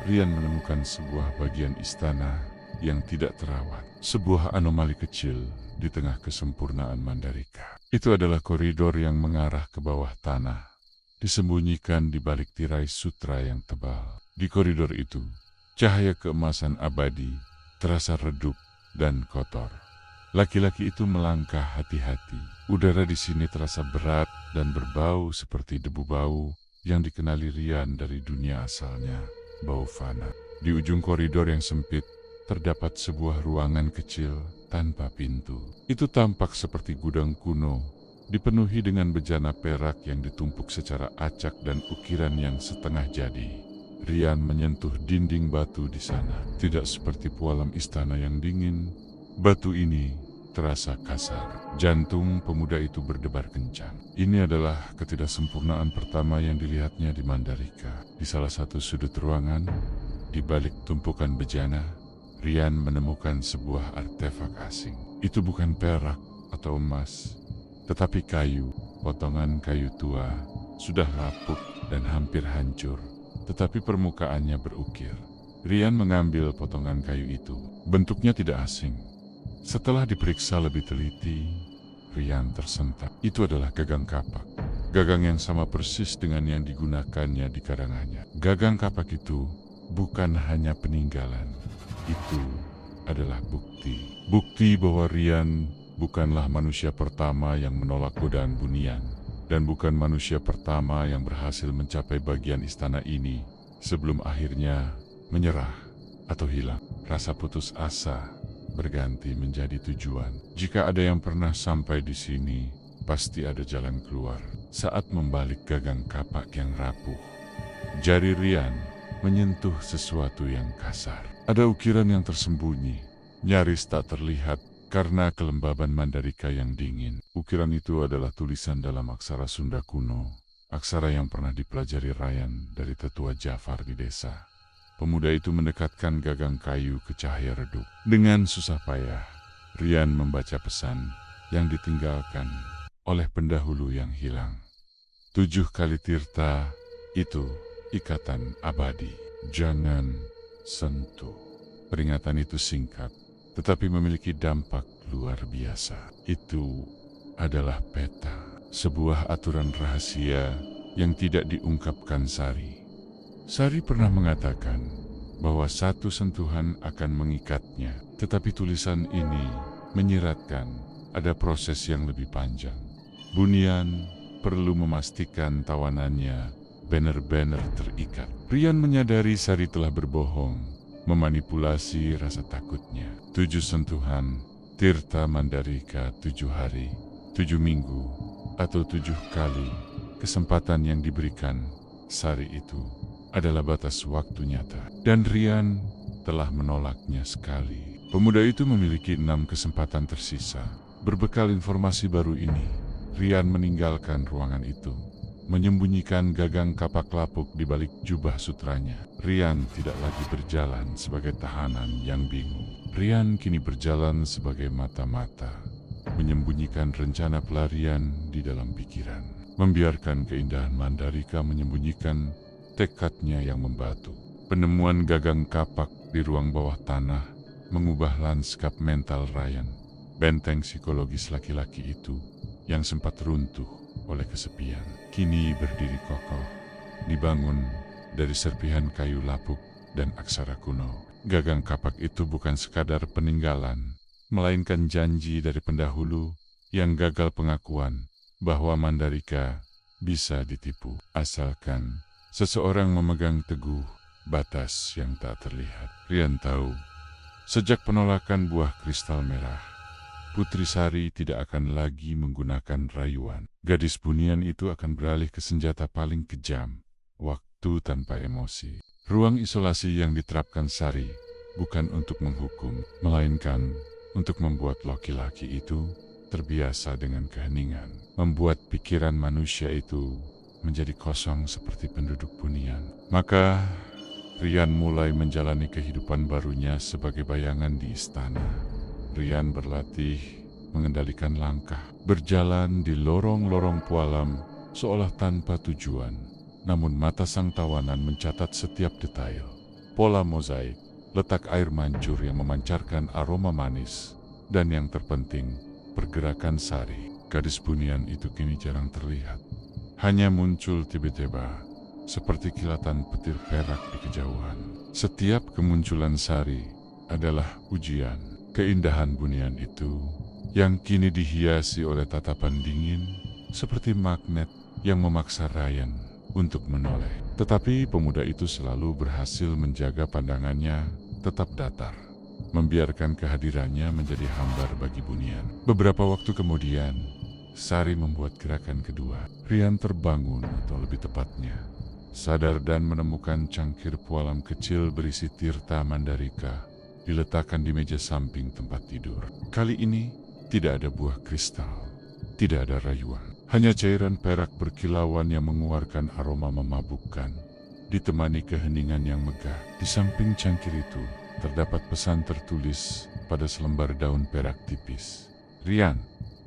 Rian menemukan sebuah bagian istana yang tidak terawat. Sebuah anomali kecil di tengah kesempurnaan Mandalika. Itu adalah koridor yang mengarah ke bawah tanah, disembunyikan di balik tirai sutra yang tebal. Di koridor itu, cahaya keemasan abadi terasa redup dan kotor. Laki-laki itu melangkah hati-hati. Udara di sini terasa berat dan berbau seperti debu bau yang dikenali Rian dari dunia asalnya, bau fana. Di ujung koridor yang sempit, terdapat sebuah ruangan kecil tanpa pintu. Itu tampak seperti gudang kuno, dipenuhi dengan bejana perak yang ditumpuk secara acak dan ukiran yang setengah jadi. Rian menyentuh dinding batu di sana. Tidak seperti pualam istana yang dingin, batu ini terasa kasar. Jantung pemuda itu berdebar kencang. Ini adalah ketidaksempurnaan pertama yang dilihatnya di Mandalika. Di salah satu sudut ruangan, di balik tumpukan bejana, Rian menemukan sebuah artefak asing. Itu bukan perak atau emas, tetapi kayu, potongan kayu tua, sudah lapuk dan hampir hancur, tetapi permukaannya berukir. Rian mengambil potongan kayu itu. Bentuknya tidak asing. Setelah diperiksa lebih teliti, Rian tersentak. Itu adalah gagang kapak. Gagang yang sama persis dengan yang digunakannya di Karanganyar. Gagang kapak itu bukan hanya peninggalan. Itu adalah bukti. Bukti bahwa Rian bukanlah manusia pertama yang menolak godaan Bunian, dan bukan manusia pertama yang berhasil mencapai bagian istana ini sebelum akhirnya menyerah atau hilang. Rasa putus asa berganti menjadi tujuan. Jika ada yang pernah sampai di sini, pasti ada jalan keluar. Saat membalik gagang kapak yang rapuh, jari Rian menyentuh sesuatu yang kasar. Ada ukiran yang tersembunyi, nyaris tak terlihat karena kelembaban Mandalika yang dingin. Ukiran itu adalah tulisan dalam aksara Sunda kuno, aksara yang pernah dipelajari Rian dari tetua Jafar di desa. Pemuda itu mendekatkan gagang kayu ke cahaya redup. Dengan susah payah, Rian membaca pesan yang ditinggalkan oleh pendahulu yang hilang. 7 kali tirta, itu ikatan abadi. Jangan sentuh. Peringatan itu singkat, tetapi memiliki dampak luar biasa. Itu adalah peta, sebuah aturan rahasia yang tidak diungkapkan Sari. Sari pernah mengatakan bahwa satu sentuhan akan mengikatnya, tetapi tulisan ini menyiratkan ada proses yang lebih panjang. Bunian perlu memastikan tawanannya benar-benar terikat. Rian menyadari Sari telah berbohong, memanipulasi rasa takutnya. 7 sentuhan Tirta Mandalika, 7 hari, 7 minggu, atau 7 kali kesempatan yang diberikan Sari itu adalah batas waktu nyata. Dan Rian telah menolaknya sekali. Pemuda itu memiliki 6 kesempatan tersisa. Berbekal informasi baru ini, Rian meninggalkan ruangan itu, menyembunyikan gagang kapak lapuk di balik jubah sutranya. Rian tidak lagi berjalan sebagai tahanan yang bingung. Rian kini berjalan sebagai mata-mata, menyembunyikan rencana pelarian di dalam pikiran. Membiarkan keindahan Mandalika menyembunyikan tekadnya yang membatu. Penemuan gagang kapak di ruang bawah tanah mengubah lanskap mental Rian. Benteng psikologis laki-laki itu yang sempat runtuh oleh kesepian, kini berdiri kokoh, dibangun dari serpihan kayu lapuk dan aksara kuno. Gagang kapak itu bukan sekadar peninggalan, melainkan janji dari pendahulu yang gagal pengakuan bahwa Mandalika bisa ditipu, asalkan seseorang memegang teguh batas yang tak terlihat. Rian tahu, sejak penolakan buah kristal merah, Putri Sari tidak akan lagi menggunakan rayuan. Gadis bunian itu akan beralih ke senjata paling kejam, waktu tanpa emosi. Ruang isolasi yang diterapkan Sari bukan untuk menghukum, melainkan untuk membuat laki-laki itu terbiasa dengan keheningan. Membuat pikiran manusia itu menjadi kosong seperti penduduk bunian. Maka Rian mulai menjalani kehidupan barunya sebagai bayangan di istana. Rian berlatih mengendalikan langkah, berjalan di lorong-lorong pualam seolah tanpa tujuan. Namun mata sang tawanan mencatat setiap detail. Pola mozaik, letak air mancur yang memancarkan aroma manis, dan yang terpenting, pergerakan Sari. Gadis bunian itu kini jarang terlihat. Hanya muncul tiba-tiba, seperti kilatan petir perak di kejauhan. Setiap kemunculan Sari adalah ujian. Keindahan bunian itu, yang kini dihiasi oleh tatapan dingin, seperti magnet yang memaksa Rian untuk menoleh. Tetapi pemuda itu selalu berhasil menjaga pandangannya tetap datar, membiarkan kehadirannya menjadi hambar bagi bunian. Beberapa waktu kemudian, Sari membuat gerakan kedua. Rian terbangun, atau lebih tepatnya, sadar dan menemukan cangkir pualam kecil berisi Tirta Mandalika diletakkan di meja samping tempat tidur. Kali ini tidak ada buah kristal, tidak ada rayuan, hanya cairan perak berkilauan yang mengeluarkan aroma memabukkan, ditemani keheningan yang megah. Di samping cangkir itu terdapat pesan tertulis pada selembar daun perak tipis. Rian,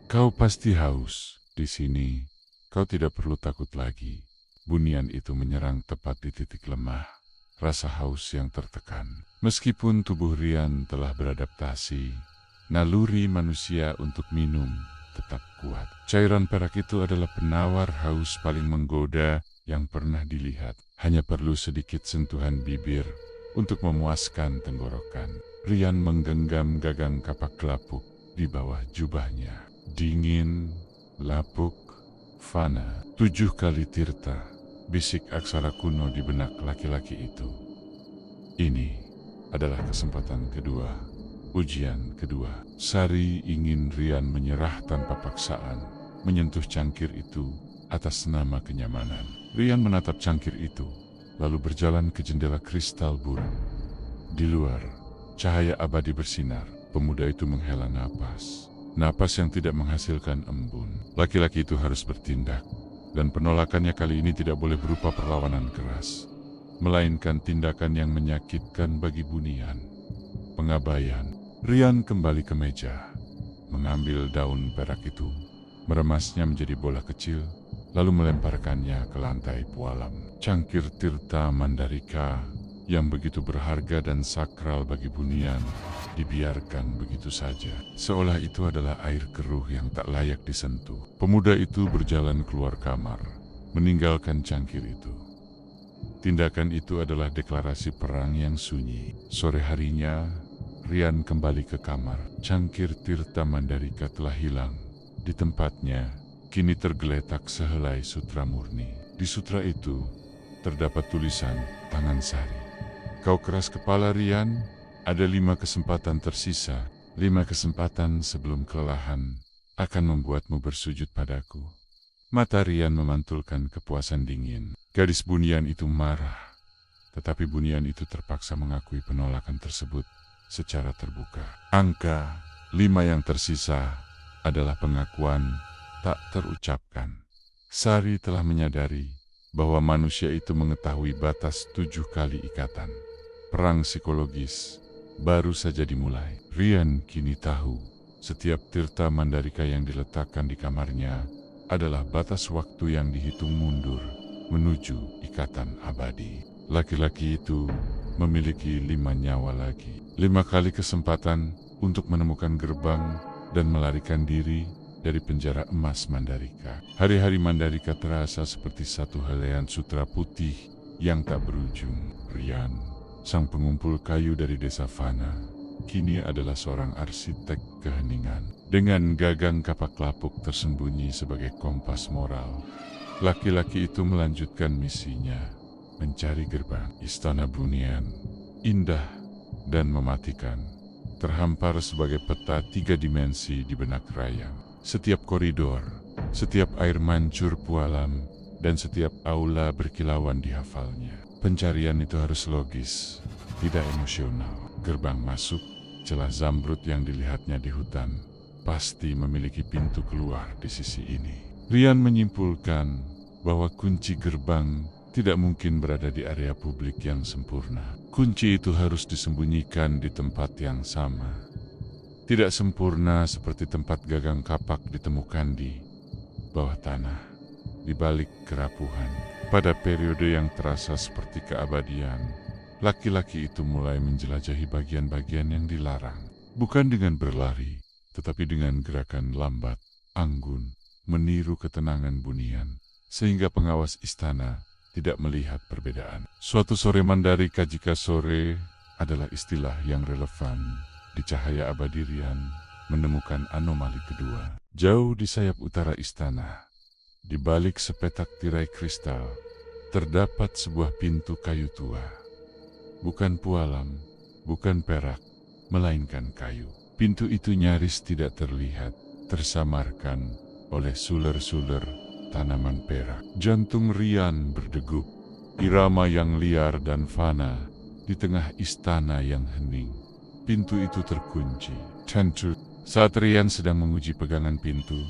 kau pasti haus. Di sini kau tidak perlu takut lagi. Bunian itu menyerang tepat di titik lemah, rasa haus yang tertekan. Meskipun tubuh Rian telah beradaptasi, naluri manusia untuk minum tetap kuat. Cairan perak itu adalah penawar haus paling menggoda yang pernah dilihat. Hanya perlu sedikit sentuhan bibir untuk memuaskan tenggorokan. Rian menggenggam gagang kapak lapuk di bawah jubahnya. Dingin, lapuk, fana. 7 kali Tirta, bisik aksara kuno di benak laki-laki itu. Ini adalah kesempatan kedua, ujian kedua. Sari ingin Rian menyerah tanpa paksaan, menyentuh cangkir itu atas nama kenyamanan. Rian menatap cangkir itu, lalu berjalan ke jendela kristal buram. Di luar, cahaya abadi bersinar. Pemuda itu menghela napas. Napas yang tidak menghasilkan embun. Laki-laki itu harus bertindak, dan penolakannya kali ini tidak boleh berupa perlawanan keras, melainkan tindakan yang menyakitkan bagi bunian. Pengabaian. Rian kembali ke meja, mengambil daun perak itu, meremasnya menjadi bola kecil, lalu melemparkannya ke lantai pualam. Cangkir Tirta Mandalika yang begitu berharga dan sakral bagi Bunian dibiarkan begitu saja, seolah itu adalah air keruh yang tak layak disentuh. Pemuda itu berjalan keluar kamar, meninggalkan cangkir itu. Tindakan itu adalah deklarasi perang yang sunyi. Sore harinya, Rian kembali ke kamar. Cangkir Tirta Mandalika telah hilang. Di tempatnya, kini tergeletak sehelai sutra murni. Di sutra itu, terdapat tulisan tangan Sari. Kau keras kepala Rian, ada 5 kesempatan tersisa. 5 kesempatan sebelum kelelahan akan membuatmu bersujud padaku. Mata Rian memantulkan kepuasan dingin. Gadis Bunian itu marah, tetapi Bunian itu terpaksa mengakui penolakan tersebut secara terbuka. Angka 5 yang tersisa adalah pengakuan tak terucapkan. Sari telah menyadari bahwa manusia itu mengetahui batas 7 kali ikatan. Perang psikologis baru saja dimulai. Rian kini tahu setiap Tirta Mandalika yang diletakkan di kamarnya adalah batas waktu yang dihitung mundur menuju ikatan abadi. Laki-laki itu memiliki 5 nyawa lagi. 5 kali kesempatan untuk menemukan gerbang dan melarikan diri dari penjara emas Mandalika. Hari-hari Mandalika terasa seperti satu helaian sutra putih yang tak berujung. Rian, sang pengumpul kayu dari desa Fana, kini adalah seorang arsitek keheningan. Dengan gagang kapak lapuk tersembunyi sebagai kompas moral, laki-laki itu melanjutkan misinya, mencari gerbang. Istana Bunian, indah dan mematikan, terhampar sebagai peta 3 dimensi di benak Rayang. Setiap koridor, setiap air mancur pualam, dan setiap aula berkilauan dihafalnya. Pencarian itu harus logis, tidak emosional. Gerbang masuk, celah zamrud yang dilihatnya di hutan, pasti memiliki pintu keluar di sisi ini. Rian menyimpulkan bahwa kunci gerbang tidak mungkin berada di area publik yang sempurna. Kunci itu harus disembunyikan di tempat yang sama. Tidak sempurna seperti tempat gagang kapak ditemukan di bawah tanah, di balik kerapuhan. Pada periode yang terasa seperti keabadian, laki-laki itu mulai menjelajahi bagian-bagian yang dilarang. Bukan dengan berlari, tetapi dengan gerakan lambat, anggun, meniru ketenangan Bunian, sehingga pengawas istana tidak melihat perbedaan. Suatu sore Mandalika, jika sore adalah istilah yang relevan di cahaya abadi, Rian menemukan anomali kedua. Jauh di sayap utara istana, di balik sepetak tirai kristal, terdapat sebuah pintu kayu tua. Bukan pualam, bukan perak, melainkan kayu. Pintu itu nyaris tidak terlihat, tersamarkan oleh suler-suler tanaman perak. Jantung Rian berdegup, irama yang liar dan fana di tengah istana yang hening. Pintu itu terkunci. Tentu, saat Rian sedang menguji pegangan pintu,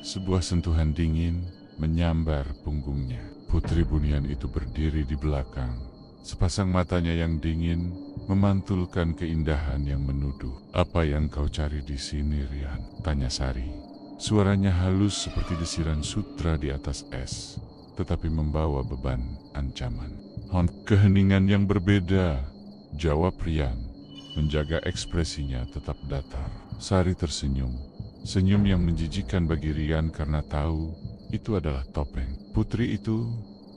sebuah sentuhan dingin menyambar punggungnya. Putri Bunian itu berdiri di belakang. Sepasang matanya yang dingin memantulkan keindahan yang menuduh. Apa yang kau cari di sini, Rian? Tanya Sari. Suaranya halus seperti desiran sutra di atas es, tetapi membawa beban ancaman. Keheningan yang berbeda, jawab Rian, menjaga ekspresinya tetap datar. Sari tersenyum, senyum yang menjijikan bagi Rian karena tahu itu adalah topeng. Putri itu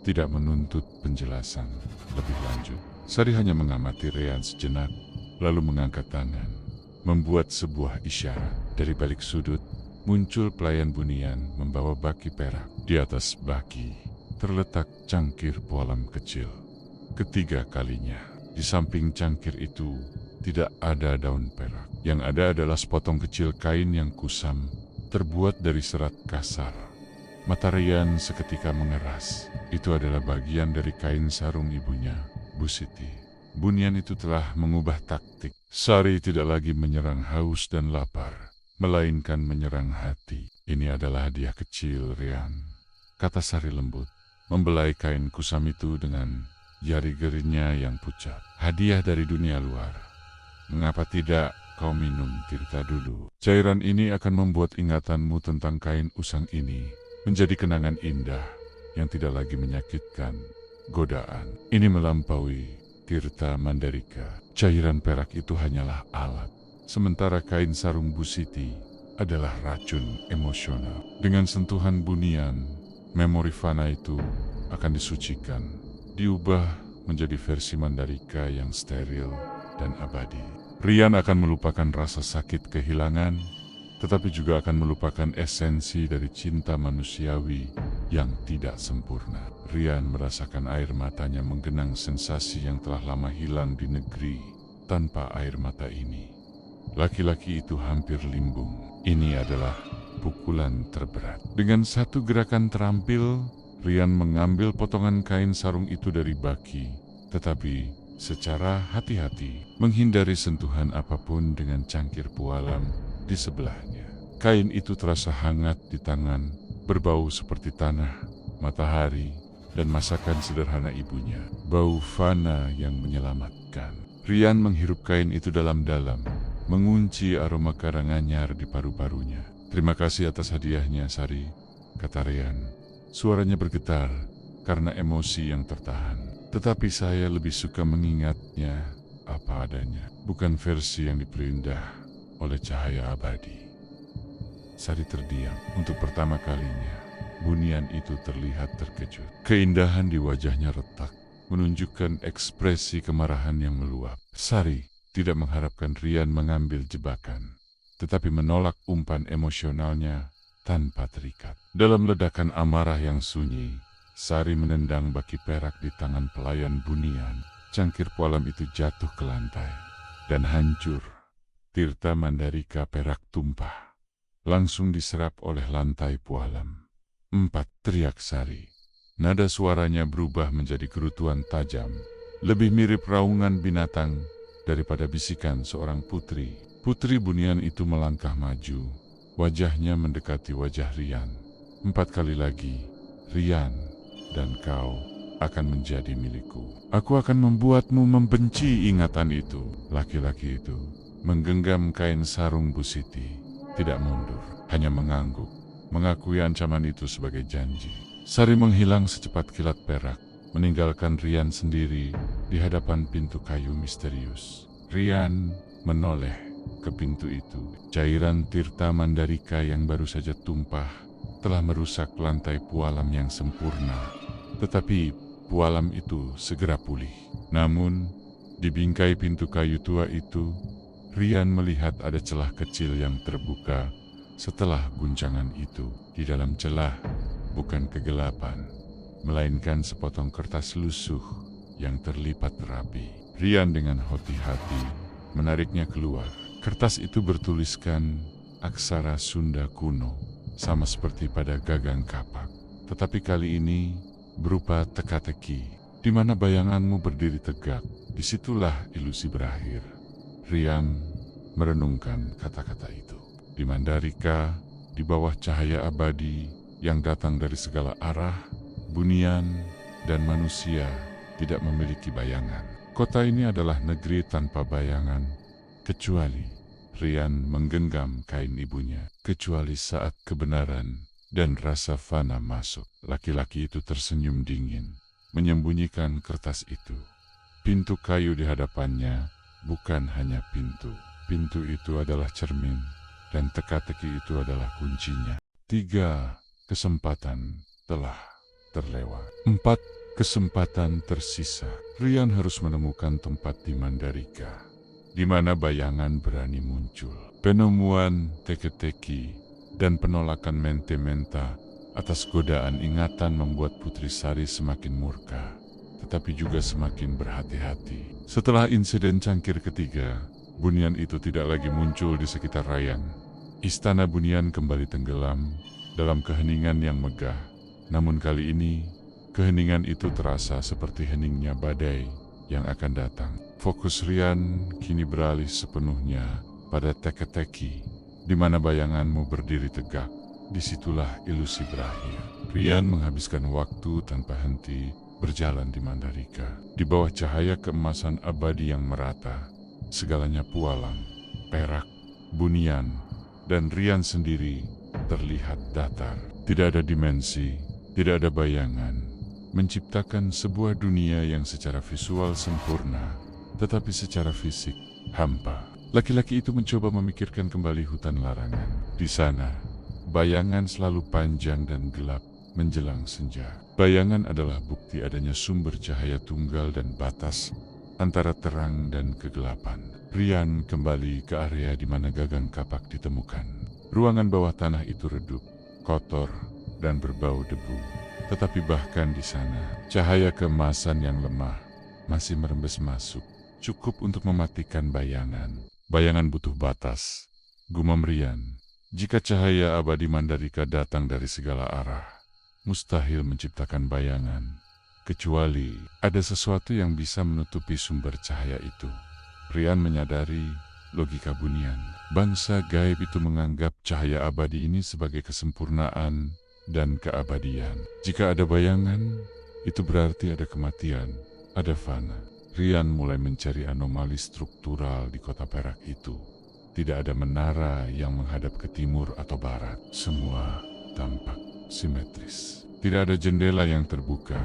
tidak menuntut penjelasan lebih lanjut. Sari hanya mengamati Rian sejenak, lalu mengangkat tangan, membuat sebuah isyarat. Dari balik sudut, muncul pelayan Bunian membawa baki perak. Di atas baki, terletak cangkir pualam kecil. Ketiga kalinya, di samping cangkir itu, tidak ada daun perak. Yang ada adalah sepotong kecil kain yang kusam, terbuat dari serat kasar. Mata Rian seketika mengeras. Itu adalah bagian dari kain sarung ibunya, Bu Siti. Bunian itu telah mengubah taktik. Sari tidak lagi menyerang haus dan lapar, melainkan menyerang hati. Ini adalah hadiah kecil, Rian, kata Sari lembut, membelai kain kusam itu dengan jari gerinya yang pucat. Hadiah dari dunia luar. Mengapa tidak kau minum Tirta dulu? Cairan ini akan membuat ingatanmu tentang kain usang ini menjadi kenangan indah yang tidak lagi menyakitkan. Godaan ini melampaui Tirta Mandalika. Cairan perak itu hanyalah alat, sementara kain sarung Bu Siti adalah racun emosional. Dengan sentuhan bunian, memori fana itu akan disucikan, diubah menjadi versi Mandalika yang steril dan abadi. Rian akan melupakan rasa sakit kehilangan, tetapi juga akan melupakan esensi dari cinta manusiawi yang tidak sempurna. Rian merasakan air matanya menggenang, sensasi yang telah lama hilang di negeri tanpa air mata ini. Laki-laki itu hampir limbung. Ini adalah pukulan terberat. Dengan satu gerakan terampil, Rian mengambil potongan kain sarung itu dari Baki, tetapi secara hati-hati menghindari sentuhan apapun dengan cangkir pualam di sebelahnya. Kain itu terasa hangat di tangan, berbau seperti tanah, matahari, dan masakan sederhana ibunya. Bau fana yang menyelamatkan. Rian menghirup kain itu dalam-dalam, mengunci aroma karanganyar di paru-parunya. "Terima kasih atas hadiahnya, Sari," kata Rian. Suaranya bergetar karena emosi yang tertahan. "Tetapi saya lebih suka mengingatnya apa adanya, bukan versi yang diperindah oleh cahaya abadi." Sari terdiam. Untuk pertama kalinya, bunian itu terlihat terkejut. Keindahan di wajahnya retak, menunjukkan ekspresi kemarahan yang meluap. Sari tidak mengharapkan Rian mengambil jebakan, tetapi menolak umpan emosionalnya tanpa terikat. Dalam ledakan amarah yang sunyi, Sari menendang baki perak di tangan pelayan bunian. Cangkir pualam itu jatuh ke lantai dan hancur. Tirta Mandalika perak tumpah, langsung diserap oleh lantai pualam. "4," teriak Sari. Nada suaranya berubah menjadi kerutuan tajam, lebih mirip raungan binatang daripada bisikan seorang putri. Putri bunian itu melangkah maju, wajahnya mendekati wajah Rian. "4 kali lagi, Rian, dan kau akan menjadi milikku. Aku akan membuatmu membenci ingatan itu." Laki-laki itu menggenggam kain sarung Bu Siti, tidak mundur, hanya mengangguk, mengakui ancaman itu sebagai janji. Sari menghilang secepat kilat perak, meninggalkan Rian sendiri di hadapan pintu kayu misterius. Rian menoleh ke pintu itu. Cairan Tirta Mandalika yang baru saja tumpah telah merusak lantai pualam yang sempurna. Tetapi pualam itu segera pulih. Namun, di bingkai pintu kayu tua itu, Rian melihat ada celah kecil yang terbuka setelah guncangan itu. Di dalam celah, bukan kegelapan, melainkan sepotong kertas lusuh yang terlipat rapi. Rian dengan hati-hati menariknya keluar. Kertas itu bertuliskan aksara Sunda kuno, sama seperti pada gagang kapak. Tetapi kali ini berupa teka-teki. Di mana bayanganmu berdiri tegak, disitulah ilusi berakhir. Rian merenungkan kata-kata itu. Di Mandalika, di bawah cahaya abadi yang datang dari segala arah, bunian dan manusia tidak memiliki bayangan. Kota ini adalah negeri tanpa bayangan, kecuali Rian menggenggam kain ibunya. Kecuali saat kebenaran dan rasa fana masuk. Laki-laki itu tersenyum dingin, menyembunyikan kertas itu. Pintu kayu di hadapannya bukan hanya pintu. Pintu itu adalah cermin, dan teka-teki itu adalah kuncinya. 3 kesempatan telah terlewat. 4 kesempatan tersisa. Rian harus menemukan tempat di Mandalika, di mana bayangan berani muncul. Penemuan teka-teki dan penolakan Mentementa atas godaan ingatan membuat Putri Sari semakin murka, tetapi juga semakin berhati-hati. Setelah insiden cangkir ketiga, bunian itu tidak lagi muncul di sekitar Rayang. Istana bunian kembali tenggelam dalam keheningan yang megah. Namun kali ini, keheningan itu terasa seperti heningnya badai yang akan datang. Fokus Rian kini beralih sepenuhnya pada teka-teki, di mana bayanganmu berdiri tegak. Disitulah ilusi berakhir. Rian menghabiskan waktu tanpa henti berjalan di Mandalika. Di bawah cahaya keemasan abadi yang merata, segalanya pualam, perak, bunian, dan Rian sendiri terlihat datar. Tidak ada dimensi, tidak ada bayangan. menciptakan sebuah dunia yang secara visual sempurna, tetapi secara fisik hampa. Laki-laki itu mencoba memikirkan kembali hutan larangan. Di sana, bayangan selalu panjang dan gelap menjelang senja. Bayangan adalah bukti adanya sumber cahaya tunggal dan batas antara terang dan kegelapan. Rian kembali ke area di mana gagang kapak ditemukan. Ruangan bawah tanah itu redup, kotor, dan berbau debu. Tetapi bahkan di sana, cahaya keemasan yang lemah masih merembes masuk, cukup untuk mematikan bayangan. Bayangan butuh batas, gumam Rian. Jika cahaya abadi Mandalika datang dari segala arah, mustahil menciptakan bayangan, kecuali ada sesuatu yang bisa menutupi sumber cahaya itu. Rian menyadari logika bunian. Bangsa gaib itu menganggap cahaya abadi ini sebagai kesempurnaan dan keabadian. Jika ada bayangan, itu berarti ada kematian, ada fana. Rian mulai mencari anomali struktural di kota perak itu. Tidak ada menara yang menghadap ke timur atau barat. Semua tampak simetris. Tidak ada jendela yang terbuka,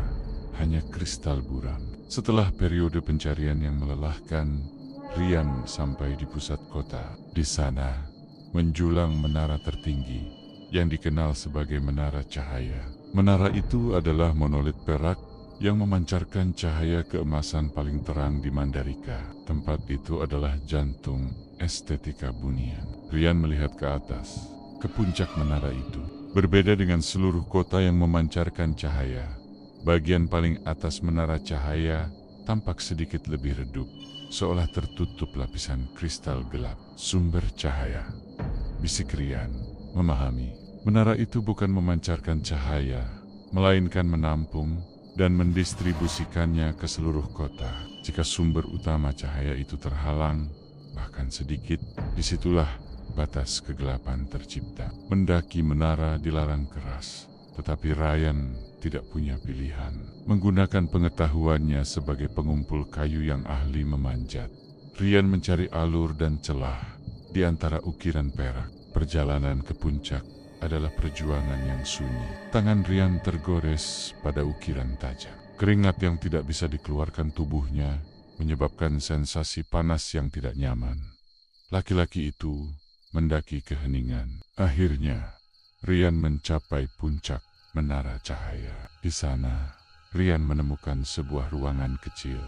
hanya kristal buram. Setelah periode pencarian yang melelahkan, Rian sampai di pusat kota. Di sana, menjulang menara tertinggi yang dikenal sebagai Menara Cahaya. Menara itu adalah monolit perak yang memancarkan cahaya keemasan paling terang di Mandalika. Tempat itu adalah jantung estetika bunian. Rian melihat ke atas, ke puncak menara itu. Berbeda dengan seluruh kota yang memancarkan cahaya, bagian paling atas Menara Cahaya tampak sedikit lebih redup, seolah tertutup lapisan kristal gelap. Sumber cahaya, bisik Rian, memahami. Menara itu bukan memancarkan cahaya, melainkan menampung dan mendistribusikannya ke seluruh kota. Jika sumber utama cahaya itu terhalang, bahkan sedikit, disitulah batas kegelapan tercipta. Mendaki menara dilarang keras, tetapi Rian tidak punya pilihan. Menggunakan pengetahuannya sebagai pengumpul kayu yang ahli memanjat, Rian mencari alur dan celah di antara ukiran perak. Perjalanan ke puncak adalah perjuangan yang sunyi. Tangan Rian tergores pada ukiran tajam. Keringat yang tidak bisa dikeluarkan tubuhnya menyebabkan sensasi panas yang tidak nyaman. Laki-laki itu mendaki keheningan. Akhirnya, Rian mencapai puncak Menara Cahaya. Di sana, Rian menemukan sebuah ruangan kecil,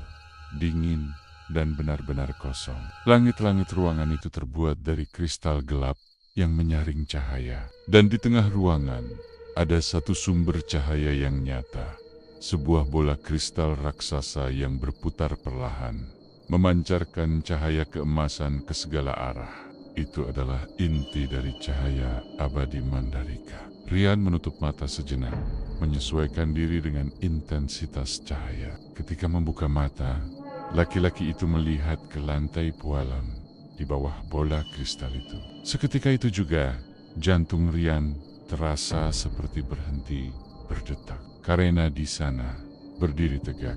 dingin, dan benar-benar kosong. Langit-langit ruangan itu terbuat dari kristal gelap yang menyaring cahaya. Dan di tengah ruangan, ada satu sumber cahaya yang nyata. Sebuah bola kristal raksasa yang berputar perlahan, memancarkan cahaya keemasan ke segala arah. Itu adalah inti dari cahaya abadi Mandalika. Rian menutup mata sejenak, menyesuaikan diri dengan intensitas cahaya. Ketika membuka mata, laki-laki itu melihat ke lantai pualam di bawah bola kristal itu. Seketika itu juga, jantung Rian terasa seperti berhenti berdetak. Karena di sana, berdiri tegak,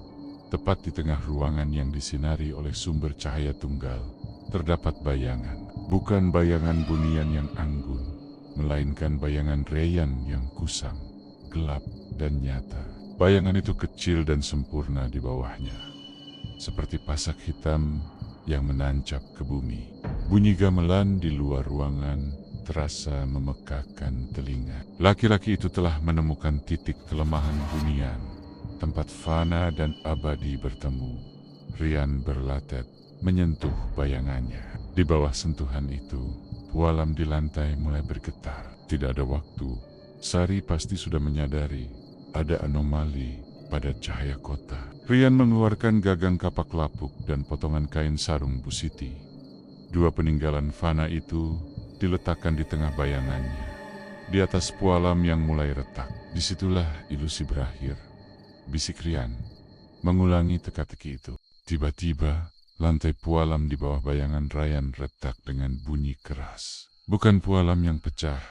tepat di tengah ruangan yang disinari oleh sumber cahaya tunggal, terdapat bayangan. Bukan bayangan bunian yang anggun, melainkan bayangan Rian yang kusam, gelap, dan nyata. Bayangan itu kecil dan sempurna di bawahnya, seperti pasak hitam yang menancap ke bumi. Bunyi gamelan di luar ruangan terasa memekakkan telinga. Laki-laki itu telah menemukan titik kelemahan bunian, tempat fana dan abadi bertemu. Rian berlatet, menyentuh bayangannya. Di bawah sentuhan itu, pualam di lantai mulai bergetar. Tidak ada waktu, Sari pasti sudah menyadari ada anomali pada cahaya kota. Rian mengeluarkan gagang kapak lapuk dan potongan kain sarung Busiti. Dua peninggalan fana itu diletakkan di tengah bayangannya, di atas pualam yang mulai retak. Disitulah ilusi berakhir, bisik Rian, mengulangi teka-teki itu. Tiba-tiba, lantai pualam di bawah bayangan Rian retak dengan bunyi keras. Bukan pualam yang pecah,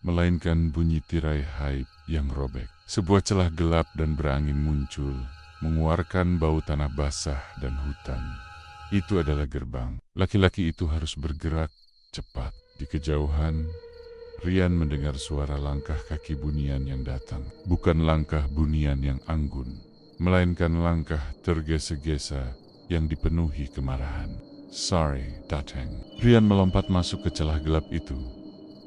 melainkan bunyi tirai haib yang robek. Sebuah celah gelap dan berangin muncul, mengeluarkan bau tanah basah dan hutan. Itu adalah gerbang. Laki-laki itu harus bergerak cepat. Di kejauhan, Rian mendengar suara langkah kaki Bunian yang datang. Bukan langkah Bunian yang anggun, melainkan langkah tergesa-gesa yang dipenuhi kemarahan. "Sorry, Dateng." Rian melompat masuk ke celah gelap itu,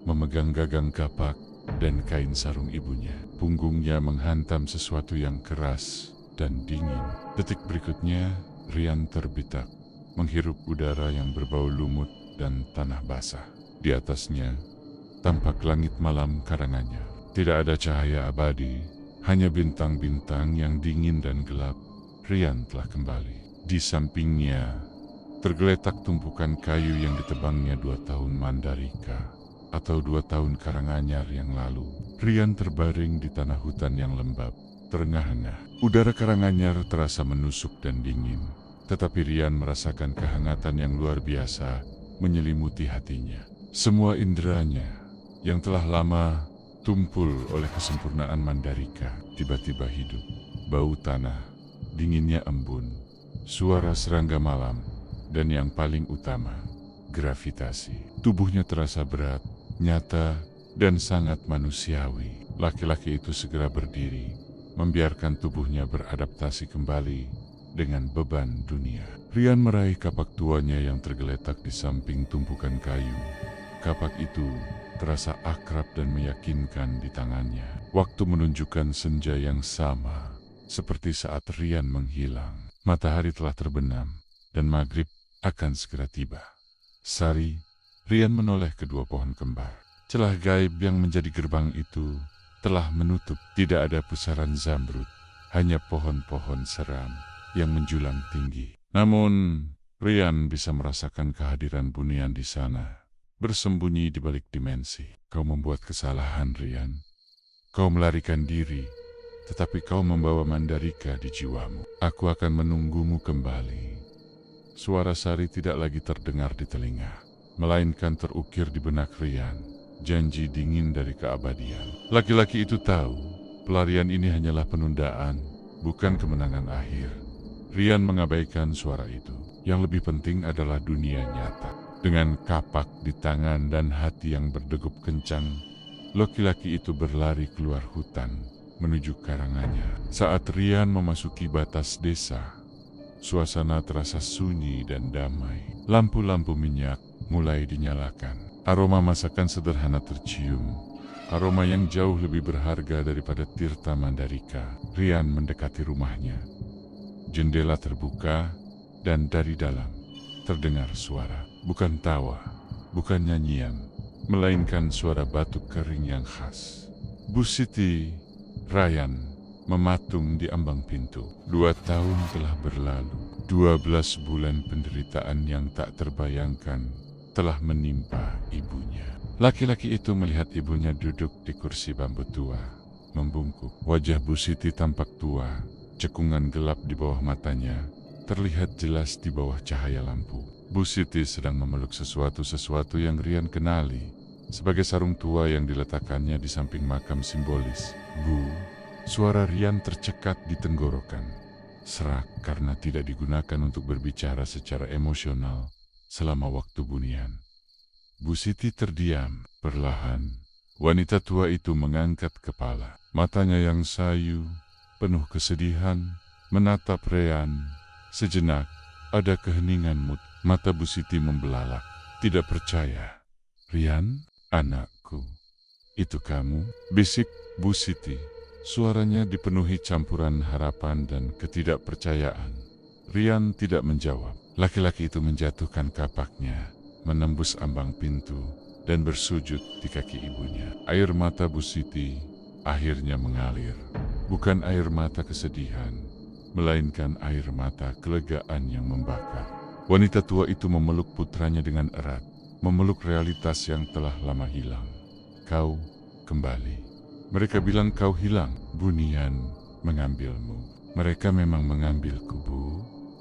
memegang gagang kapak dan kain sarung ibunya. Punggungnya menghantam sesuatu yang keras dan dingin. Detik berikutnya, Rian terbitak, menghirup udara yang berbau lumut dan tanah basah. Di atasnya, tampak langit malam Karanganyar. Tidak ada cahaya abadi, hanya bintang-bintang yang dingin dan gelap. Rian telah kembali. Di sampingnya, tergeletak tumpukan kayu yang ditebangnya 2 tahun Mandalika, atau 2 tahun Karanganyar yang lalu. Rian terbaring di tanah hutan yang lembab, terengah-engah. Udara Karanganyar terasa menusuk dan dingin, tetapi Rian merasakan kehangatan yang luar biasa menyelimuti hatinya. Semua inderanya yang telah lama tumpul oleh kesempurnaan Mandalika tiba-tiba hidup. Bau tanah, dinginnya embun, suara serangga malam, dan yang paling utama, gravitasi. Tubuhnya terasa berat, nyata, dan sangat manusiawi. Laki-laki itu segera berdiri, membiarkan tubuhnya beradaptasi kembali dengan beban dunia. Rian meraih kapak tuanya yang tergeletak di samping tumpukan kayu. Kapak itu terasa akrab dan meyakinkan di tangannya. Waktu menunjukkan senja yang sama, seperti saat Rian menghilang. Matahari telah terbenam, dan maghrib akan segera tiba. Sari, Rian menoleh kedua pohon kembar. Celah gaib yang menjadi gerbang itu telah menutup. Tidak ada pusaran zamrud, hanya pohon-pohon seram yang menjulang tinggi. Namun, Rian bisa merasakan kehadiran Bunian di sana, bersembunyi di balik dimensi. "Kau membuat kesalahan, Rian. Kau melarikan diri, tetapi kau membawa Mandalika di jiwamu. Aku akan menunggumu kembali." Suara Sari tidak lagi terdengar di telinga, melainkan terukir di benak Rian. Janji dingin dari keabadian. Laki-laki itu tahu, pelarian ini hanyalah penundaan, bukan kemenangan akhir. Rian mengabaikan suara itu. Yang lebih penting adalah dunia nyata. Dengan kapak di tangan dan hati yang berdegup kencang, laki-laki itu berlari keluar hutan menuju Karanganyar. Saat Rian memasuki batas desa, suasana terasa sunyi dan damai. Lampu-lampu minyak mulai dinyalakan. Aroma masakan sederhana tercium. Aroma yang jauh lebih berharga daripada tirta Mandalika. Rian mendekati rumahnya. Jendela terbuka dan dari dalam terdengar suara. Bukan tawa, bukan nyanyian, melainkan suara batuk kering yang khas. Bu Siti, Rayan, mematung di ambang pintu. 2 tahun telah berlalu. 12 bulan penderitaan yang tak terbayangkan telah menimpa ibunya. Laki-laki itu melihat ibunya duduk di kursi bambu tua, membungkuk. Wajah Bu Siti tampak tua, cekungan gelap di bawah matanya terlihat jelas di bawah cahaya lampu. Bu Siti sedang memeluk sesuatu yang Rian kenali sebagai sarung tua yang diletakkannya di samping makam simbolis. "Bu," suara Rian tercekat di tenggorokan, serak karena tidak digunakan untuk berbicara secara emosional selama waktu Bunian. Bu Siti terdiam. Perlahan, wanita tua itu mengangkat kepala. Matanya yang sayu, penuh kesedihan, menatap Rian. Sejenak, ada keheningan mata Bu Siti membelalak. Tidak percaya. "Rian, anakku, itu kamu?" bisik Bu Siti. Suaranya dipenuhi campuran harapan dan ketidakpercayaan. Rian tidak menjawab. Laki-laki itu menjatuhkan kapaknya, menembus ambang pintu, dan bersujud di kaki ibunya. Air mata Bu Siti akhirnya mengalir. Bukan air mata kesedihan, melainkan air mata kelegaan yang membakar. Wanita tua itu memeluk putranya dengan erat, memeluk realitas yang telah lama hilang. "Kau kembali. Mereka bilang kau hilang. Bunian mengambilmu." "Mereka memang mengambilku, Bu,"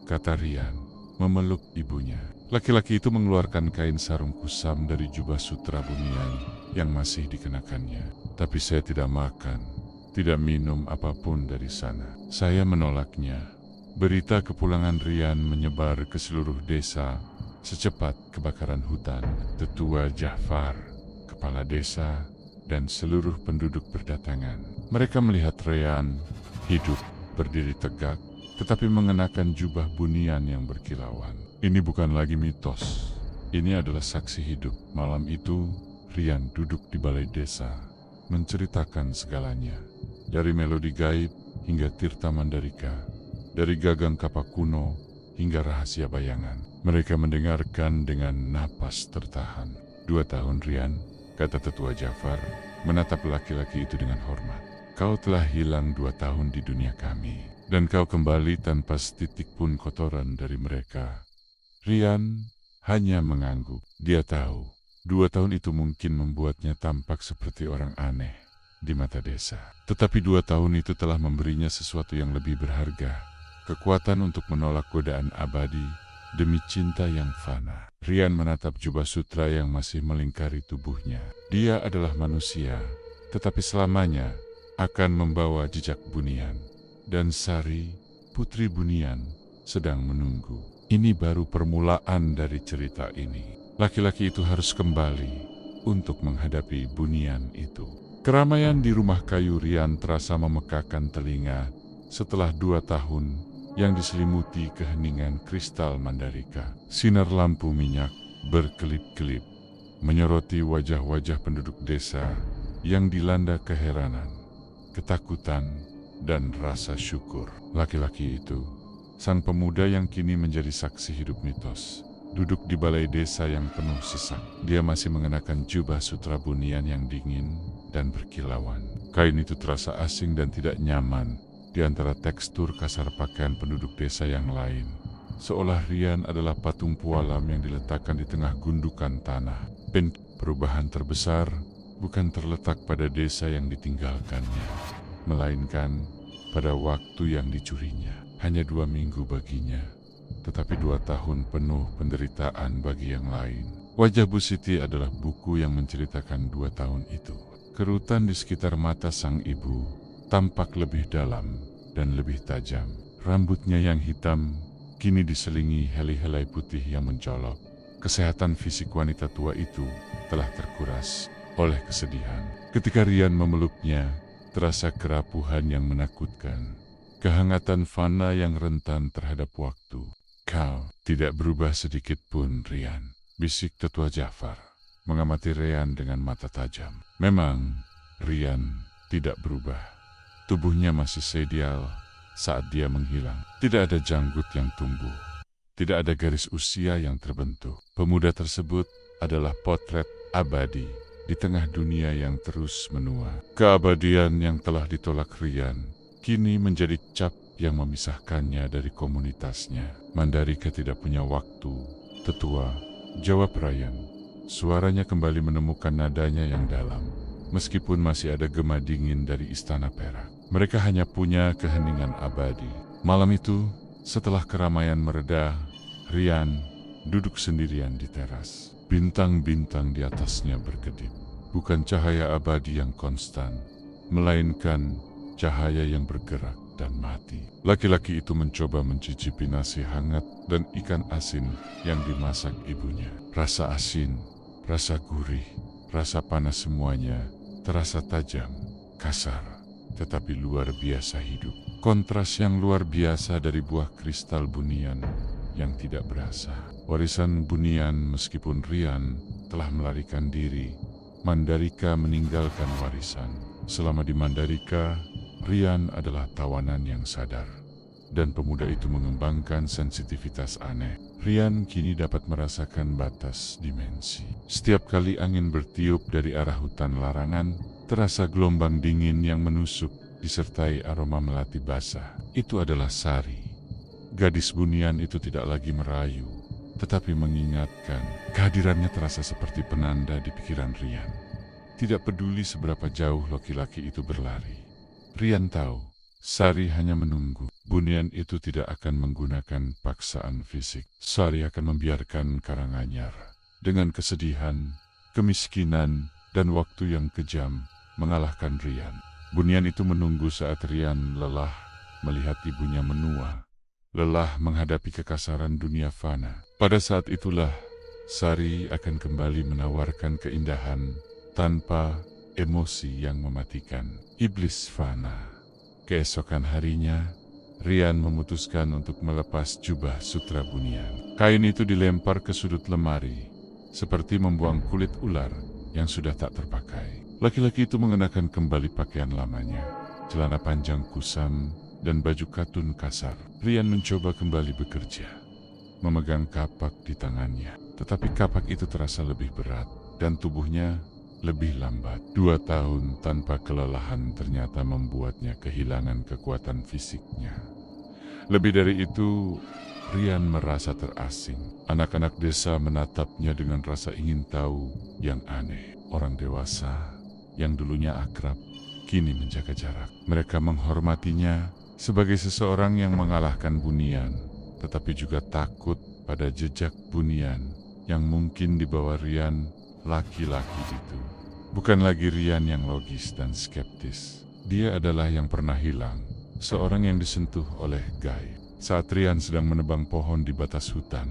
kata Rian, memeluk ibunya. Laki-laki itu mengeluarkan kain sarung kusam dari jubah sutra Bunian yang masih dikenakannya. "Tapi saya tidak makan, tidak minum apapun dari sana. Saya menolaknya." Berita kepulangan Rian menyebar ke seluruh desa secepat kebakaran hutan. Tetua Jafar, kepala desa, dan seluruh penduduk berdatangan. Mereka melihat Rian hidup, berdiri tegak, tetapi mengenakan jubah bunian yang berkilauan. Ini bukan lagi mitos, ini adalah saksi hidup. Malam itu, Rian duduk di balai desa, menceritakan segalanya. Dari melodi gaib hingga tirta Mandalika, dari gagang kapak kuno hingga rahasia bayangan. Mereka mendengarkan dengan napas tertahan. 2 tahun Rian, kata tetua Jafar, menatap laki-laki itu dengan hormat. Kau telah hilang 2 tahun di dunia kami, dan kau kembali tanpa setitik pun kotoran dari mereka. Rian hanya mengangguk. Dia tahu, 2 tahun itu mungkin membuatnya tampak seperti orang aneh di mata desa. Tetapi 2 tahun itu telah memberinya sesuatu yang lebih berharga. Kekuatan untuk menolak godaan abadi demi cinta yang fana. Rian menatap jubah sutra yang masih melingkari tubuhnya. Dia adalah manusia, tetapi selamanya akan membawa jejak bunian. Dan Sari, putri bunian, sedang menunggu. Ini baru permulaan dari cerita ini. Laki-laki itu harus kembali untuk menghadapi bunian itu. Keramaian di rumah kayu Rian terasa memekakan telinga setelah 2 tahun yang diselimuti keheningan kristal Mandalika. Sinar lampu minyak berkelip-kelip menyoroti wajah-wajah penduduk desa yang dilanda keheranan, ketakutan, dan rasa syukur. Laki-laki itu, sang pemuda yang kini menjadi saksi hidup mitos, duduk di balai desa yang penuh sesak. Dia masih mengenakan jubah sutra bunian yang dingin dan berkilauan. Kain itu terasa asing dan tidak nyaman di antara tekstur kasar pakaian penduduk desa yang lain. Seolah Rian adalah patung pualam yang diletakkan di tengah gundukan tanah. Perubahan terbesar bukan terletak pada desa yang ditinggalkannya, melainkan pada waktu yang dicurinya. Hanya 2 minggu baginya, tetapi 2 tahun penuh penderitaan bagi yang lain. Wajah Bu Siti adalah buku yang menceritakan 2 tahun itu. Kerutan di sekitar mata sang ibu tampak lebih dalam dan lebih tajam. Rambutnya yang hitam kini diselingi helai-helai putih yang mencolok. Kesehatan fisik wanita tua itu telah terkuras oleh kesedihan. Ketika Rian memeluknya, terasa kerapuhan yang menakutkan. Kehangatan fana yang rentan terhadap waktu. Kau tidak berubah sedikit pun, Rian, bisik tetua Jafar, mengamati Rian dengan mata tajam. Memang, Rian tidak berubah. Tubuhnya masih seideal saat dia menghilang. Tidak ada janggut yang tumbuh. Tidak ada garis usia yang terbentuk. Pemuda tersebut adalah potret abadi di tengah dunia yang terus menua. Keabadian yang telah ditolak Rian kini menjadi cap yang memisahkannya dari komunitasnya. Mandalika tidak punya waktu. Tetua, jawab Rian. Suaranya kembali menemukan nadanya yang dalam, meskipun masih ada gema dingin dari istana perak. Mereka hanya punya keheningan abadi. Malam itu, setelah keramaian mereda, Rian duduk sendirian di teras. Bintang-bintang di atasnya berkedip. Bukan cahaya abadi yang konstan, melainkan cahaya yang bergerak dan mati. Laki-laki itu mencoba mencicipi nasi hangat dan ikan asin yang dimasak ibunya. Rasa asin, rasa gurih, rasa panas semuanya terasa tajam, kasar, tetapi luar biasa hidup. Kontras yang luar biasa dari buah kristal bunian yang tidak berasa. Warisan bunian meskipun Rian telah melarikan diri, Mandalika meninggalkan warisan. Selama di Mandalika, Rian adalah tawanan yang sadar. Dan pemuda itu mengembangkan sensitivitas aneh. Rian kini dapat merasakan batas dimensi. Setiap kali angin bertiup dari arah hutan larangan, terasa gelombang dingin yang menusuk disertai aroma melati basah. Itu adalah Sari. Gadis bunian itu tidak lagi merayu, tetapi mengingatkan. Kehadirannya terasa seperti penanda di pikiran Rian. Tidak peduli seberapa jauh laki-laki itu berlari. Rian tahu, Sari hanya menunggu. Bunian itu tidak akan menggunakan paksaan fisik. Sari akan membiarkan Karanganyar dengan kesedihan, kemiskinan, dan waktu yang kejam mengalahkan Rian. Bunian itu menunggu saat Rian lelah melihat ibunya menua, lelah menghadapi kekasaran dunia fana. Pada saat itulah, Sari akan kembali menawarkan keindahan tanpa emosi yang mematikan. Iblis fana. Keesokan harinya, Rian memutuskan untuk melepas jubah sutra bunian. Kain itu dilempar ke sudut lemari, seperti membuang kulit ular yang sudah tak terpakai. Laki-laki itu mengenakan kembali pakaian lamanya, celana panjang kusam dan baju katun kasar. Rian mencoba kembali bekerja, memegang kapak di tangannya. Tetapi kapak itu terasa lebih berat dan tubuhnya lebih lambat. 2 tahun tanpa kelelahan ternyata membuatnya kehilangan kekuatan fisiknya. Lebih dari itu, Rian merasa terasing. Anak-anak desa menatapnya dengan rasa ingin tahu yang aneh. Orang dewasa yang dulunya akrab, kini menjaga jarak. Mereka menghormatinya sebagai seseorang yang mengalahkan Bunian, tetapi juga takut pada jejak Bunian yang mungkin dibawa Rian, laki-laki itu. Bukan lagi Rian yang logis dan skeptis. Dia adalah yang pernah hilang, seorang yang disentuh oleh gaib. Saat Rian sedang menebang pohon di batas hutan,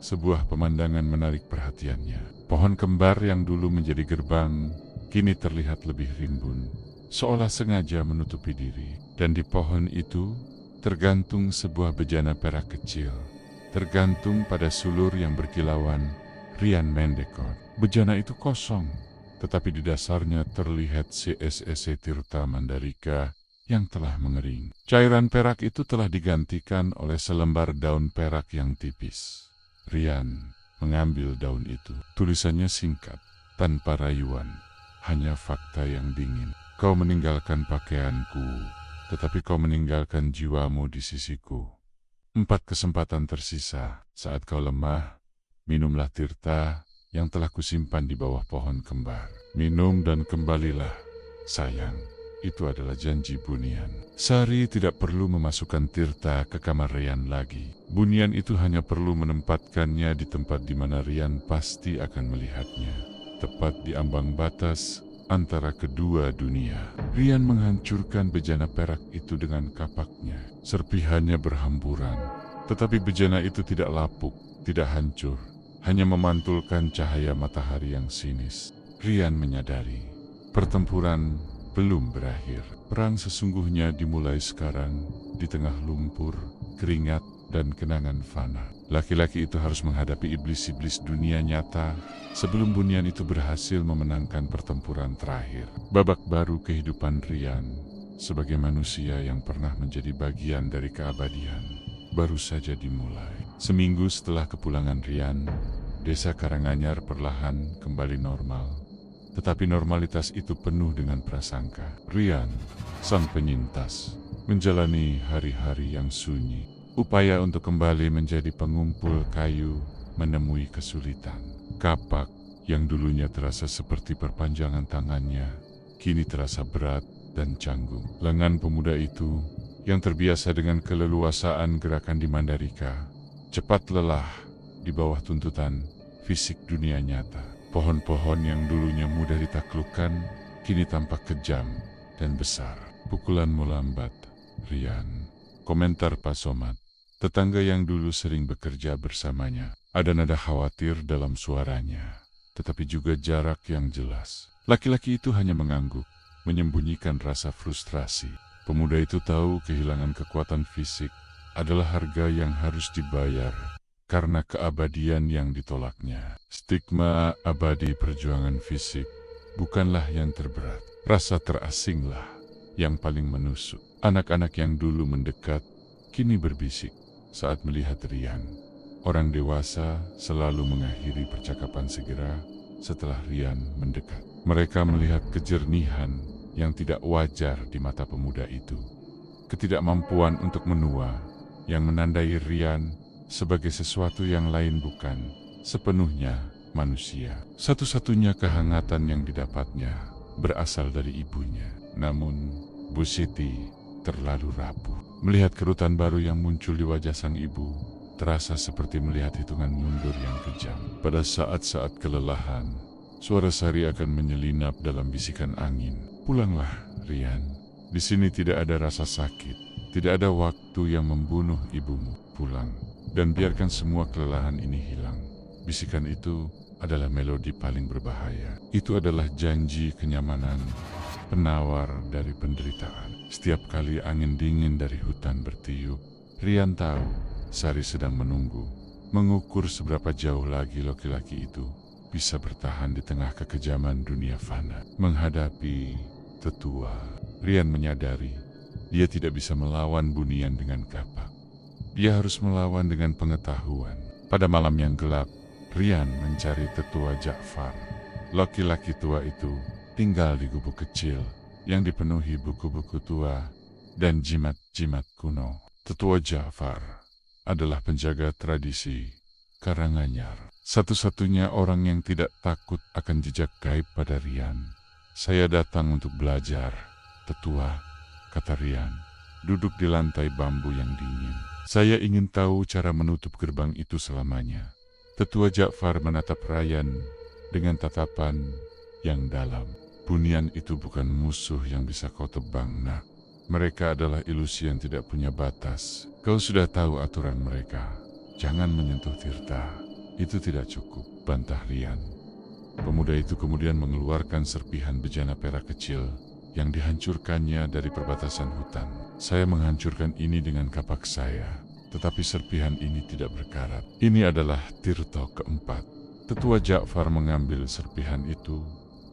sebuah pemandangan menarik perhatiannya. Pohon kembar yang dulu menjadi gerbang, kini terlihat lebih rimbun, seolah sengaja menutupi diri. Dan di pohon itu, tergantung sebuah bejana perak kecil. Tergantung pada sulur yang berkilauan, Rian mendekor. Bejana itu kosong, tetapi di dasarnya terlihat CSEC Tirta Mandalika yang telah mengering. Cairan perak itu telah digantikan oleh selembar daun perak yang tipis. Rian mengambil daun itu. Tulisannya singkat, tanpa rayuan, hanya fakta yang dingin. Kau meninggalkan pakaianku, tetapi kau meninggalkan jiwamu di sisiku. 4 kesempatan tersisa. Saat kau lemah, minumlah tirta yang telah kusimpan di bawah pohon kembar. Minum dan kembalilah, sayang. Itu adalah janji Bunian. Sari tidak perlu memasukkan tirta ke kamar Rian lagi. Bunian itu hanya perlu menempatkannya di tempat di mana Rian pasti akan melihatnya. Tepat di ambang batas antara kedua dunia. Rian menghancurkan bejana perak itu dengan kapaknya. Serpihannya berhamburan. Tetapi bejana itu tidak lapuk, tidak hancur. Hanya memantulkan cahaya matahari yang sinis. Rian menyadari, pertempuran belum berakhir. Perang sesungguhnya dimulai sekarang, di tengah lumpur, keringat, dan kenangan fana. Laki-laki itu harus menghadapi iblis-iblis dunia nyata sebelum Bunian itu berhasil memenangkan pertempuran terakhir. Babak baru kehidupan Rian sebagai manusia yang pernah menjadi bagian dari keabadian baru saja dimulai. Seminggu setelah kepulangan Rian, desa Karanganyar perlahan kembali normal. Tetapi normalitas itu penuh dengan prasangka. Rian, sang penyintas, menjalani hari-hari yang sunyi. Upaya untuk kembali menjadi pengumpul kayu menemui kesulitan. Kapak yang dulunya terasa seperti perpanjangan tangannya, kini terasa berat dan canggung. Lengan pemuda itu, yang terbiasa dengan keleluasaan gerakan di Mandalika, cepat lelah di bawah tuntutan fisik dunia nyata. Pohon-pohon yang dulunya mudah ditaklukkan, kini tampak kejam dan besar. Pukulanmu lambat, Rian. Komentar Pak Somad, tetangga yang dulu sering bekerja bersamanya. Ada nada khawatir dalam suaranya, tetapi juga jarak yang jelas. Laki-laki itu hanya mengangguk, menyembunyikan rasa frustrasi. Pemuda itu tahu kehilangan kekuatan fisik adalah harga yang harus dibayar karena keabadian yang ditolaknya. Stigma abadi perjuangan fisik bukanlah yang terberat. Rasa terasinglah yang paling menusuk. Anak-anak yang dulu mendekat, kini berbisik saat melihat Rian. Orang dewasa selalu mengakhiri percakapan segera setelah Rian mendekat. Mereka melihat kejernihan yang tidak wajar di mata pemuda itu. Ketidakmampuan untuk menua yang menandai Rian sebagai sesuatu yang lain, bukan sepenuhnya manusia. Satu-satunya kehangatan yang didapatnya berasal dari ibunya. Namun, Bu Siti terlalu rapuh. Melihat kerutan baru yang muncul di wajah sang ibu, terasa seperti melihat hitungan mundur yang kejam. Pada saat-saat kelelahan, suara Sari akan menyelinap dalam bisikan angin. Pulanglah, Rian. Di sini tidak ada rasa sakit, tidak ada waktu yang membunuh ibumu. Pulang. Dan biarkan semua kelelahan ini hilang. Bisikan itu adalah melodi paling berbahaya. Itu adalah janji kenyamanan, penawar dari penderitaan. Setiap kali angin dingin dari hutan bertiup, Rian tahu Sari sedang menunggu, mengukur seberapa jauh lagi laki-laki itu bisa bertahan di tengah kekejaman dunia fana. Menghadapi tetua, Rian menyadari dia tidak bisa melawan Bunian dengan kapak. Dia harus melawan dengan pengetahuan. Pada malam yang gelap, Rian mencari tetua Ja'far. Laki-laki tua itu tinggal di gubuk kecil yang dipenuhi buku-buku tua dan jimat-jimat kuno. Tetua Ja'far adalah penjaga tradisi Karanganyar. Satu-satunya orang yang tidak takut akan jejak gaib pada Rian. Saya datang untuk belajar, tetua, kata Rian, duduk di lantai bambu yang dingin. Saya ingin tahu cara menutup gerbang itu selamanya. Tetua Ja'far menatap Rian dengan tatapan yang dalam. Bunian itu bukan musuh yang bisa kau tebang, nak. Mereka adalah ilusi yang tidak punya batas. Kau sudah tahu aturan mereka. Jangan menyentuh Tirta. Itu tidak cukup, bantah Rian. Pemuda itu kemudian mengeluarkan serpihan bejana perak kecil yang dihancurkannya dari perbatasan hutan. Saya menghancurkan ini dengan kapak saya, tetapi serpihan ini tidak berkarat. Ini adalah Tirta keempat. Tetua Ja'far mengambil serpihan itu.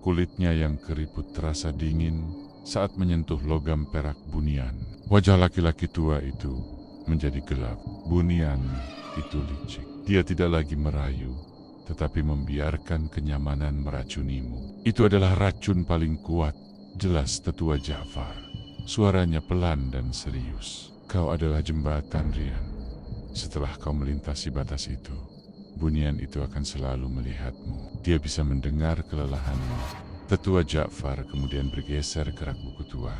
Kulitnya yang keriput terasa dingin saat menyentuh logam perak Bunian. Wajah laki-laki tua itu menjadi gelap. Bunian itu licik. Dia tidak lagi merayu, tetapi membiarkan kenyamanan meracunimu. Itu adalah racun paling kuat, jelas tetua Ja'far. Suaranya pelan dan serius. Kau adalah jembatan, Rian. Setelah kau melintasi batas itu, Bunian itu akan selalu melihatmu. Dia bisa mendengar kelelahanmu. Tetua Ja'far kemudian bergeser ke rak buku tua,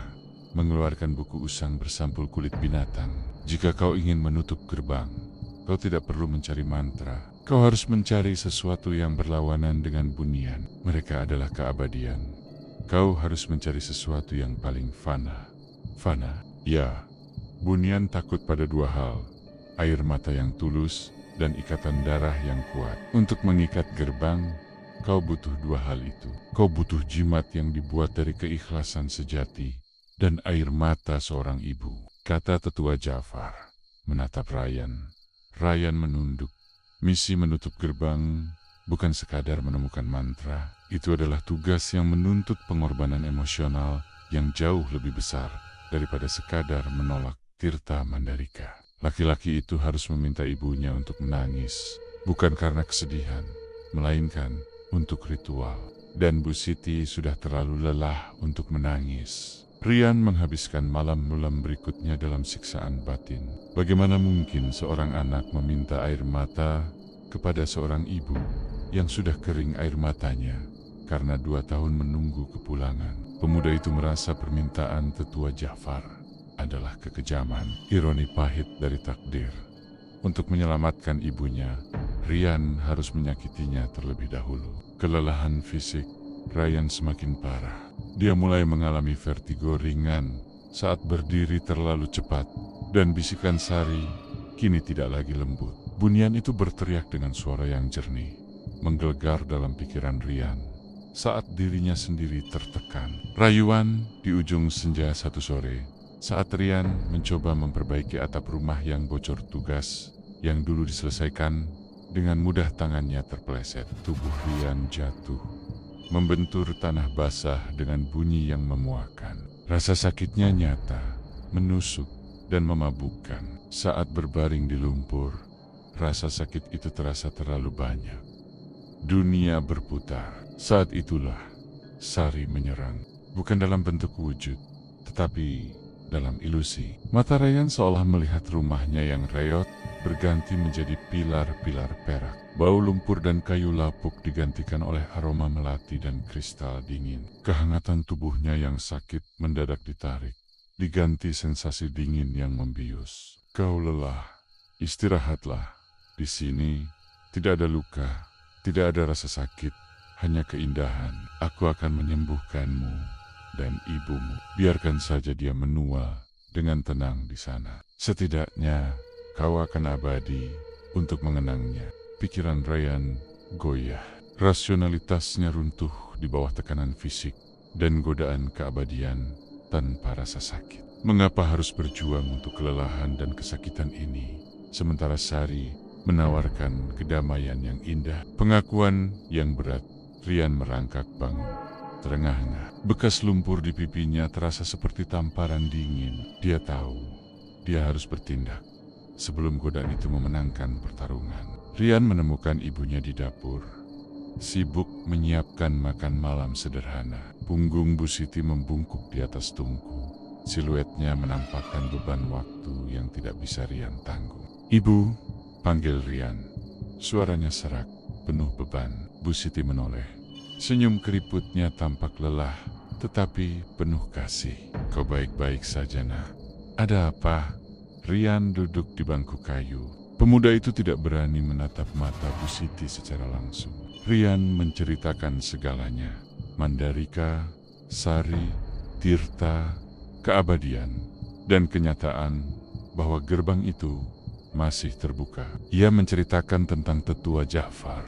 mengeluarkan buku usang bersampul kulit binatang. Jika kau ingin menutup gerbang, kau tidak perlu mencari mantra. Kau harus mencari sesuatu yang berlawanan dengan Bunian. Mereka adalah keabadian. Kau harus mencari sesuatu yang paling fana. Fana? Ya. Bunian takut pada dua hal. Air mata yang tulus dan ikatan darah yang kuat. Untuk mengikat gerbang, kau butuh dua hal itu. Kau butuh jimat yang dibuat dari keikhlasan sejati dan air mata seorang ibu, kata tetua Ja'far, menatap Rian. Rian menunduk. Misi menutup gerbang bukan sekadar menemukan mantra. Itu adalah tugas yang menuntut pengorbanan emosional yang jauh lebih besar daripada sekadar menolak Tirta Mandalika. Laki-laki itu harus meminta ibunya untuk menangis, bukan karena kesedihan, melainkan untuk ritual. Dan Bu Siti sudah terlalu lelah untuk menangis. Rian menghabiskan malam-malam berikutnya dalam siksaan batin. Bagaimana mungkin seorang anak meminta air mata kepada seorang ibu yang sudah kering air matanya karena 2 tahun menunggu kepulangan? Pemuda itu merasa permintaan tetua Ja'far adalah kekejaman, ironi pahit dari takdir. Untuk menyelamatkan ibunya, Rian harus menyakitinya terlebih dahulu. Kelelahan fisik Rian semakin parah. Dia mulai mengalami vertigo ringan saat berdiri terlalu cepat, dan bisikan Sari kini tidak lagi lembut. Bunian itu berteriak dengan suara yang jernih, menggelegar dalam pikiran Rian saat dirinya sendiri tertekan. Rayuan di ujung senja satu sore, saat Rian mencoba memperbaiki atap rumah yang bocor, tugas yang dulu diselesaikan dengan mudah tangannya terpeleset. Tubuh Rian jatuh, membentur tanah basah dengan bunyi yang memuakkan. Rasa sakitnya nyata, menusuk, dan memabukkan. Saat berbaring di lumpur, rasa sakit itu terasa terlalu banyak. Dunia berputar. Saat itulah Sari menyerang, bukan dalam bentuk wujud, tetapi dalam ilusi. Mata Rian seolah melihat rumahnya yang reot berganti menjadi pilar-pilar perak. Bau lumpur dan kayu lapuk digantikan oleh aroma melati dan kristal dingin. Kehangatan tubuhnya yang sakit mendadak ditarik, diganti sensasi dingin yang membius. Kau lelah, istirahatlah. Di sini tidak ada luka, tidak ada rasa sakit, hanya keindahan. Aku akan menyembuhkanmu dan ibumu. Biarkan saja dia menua dengan tenang di sana. Setidaknya kau akan abadi untuk mengenangnya. Pikiran Rian goyah. Rasionalitasnya runtuh di bawah tekanan fisik dan godaan keabadian tanpa rasa sakit. Mengapa harus berjuang untuk kelelahan dan kesakitan ini, sementara Sari menawarkan kedamaian yang indah? Pengakuan yang berat, Rian merangkak bangun. Terengah-engah, bekas lumpur di pipinya terasa seperti tamparan dingin. Dia tahu, dia harus bertindak sebelum godaan itu memenangkan pertarungan. Rian menemukan ibunya di dapur, sibuk menyiapkan makan malam sederhana. Punggung Bu Siti membungkuk di atas tungku. Siluetnya menampakkan beban waktu yang tidak bisa Rian tanggung. "Ibu," panggil Rian. Suaranya serak, penuh beban. Bu Siti menoleh. Senyum keriputnya tampak lelah, tetapi penuh kasih. "Kau baik-baik saja, Nak?" "Ada apa?" Rian duduk di bangku kayu. Pemuda itu tidak berani menatap mata Bu Siti secara langsung. Rian menceritakan segalanya. Mandalika, Sari, Tirta, keabadian, dan kenyataan bahwa gerbang itu masih terbuka. Ia menceritakan tentang tetua Ja'far,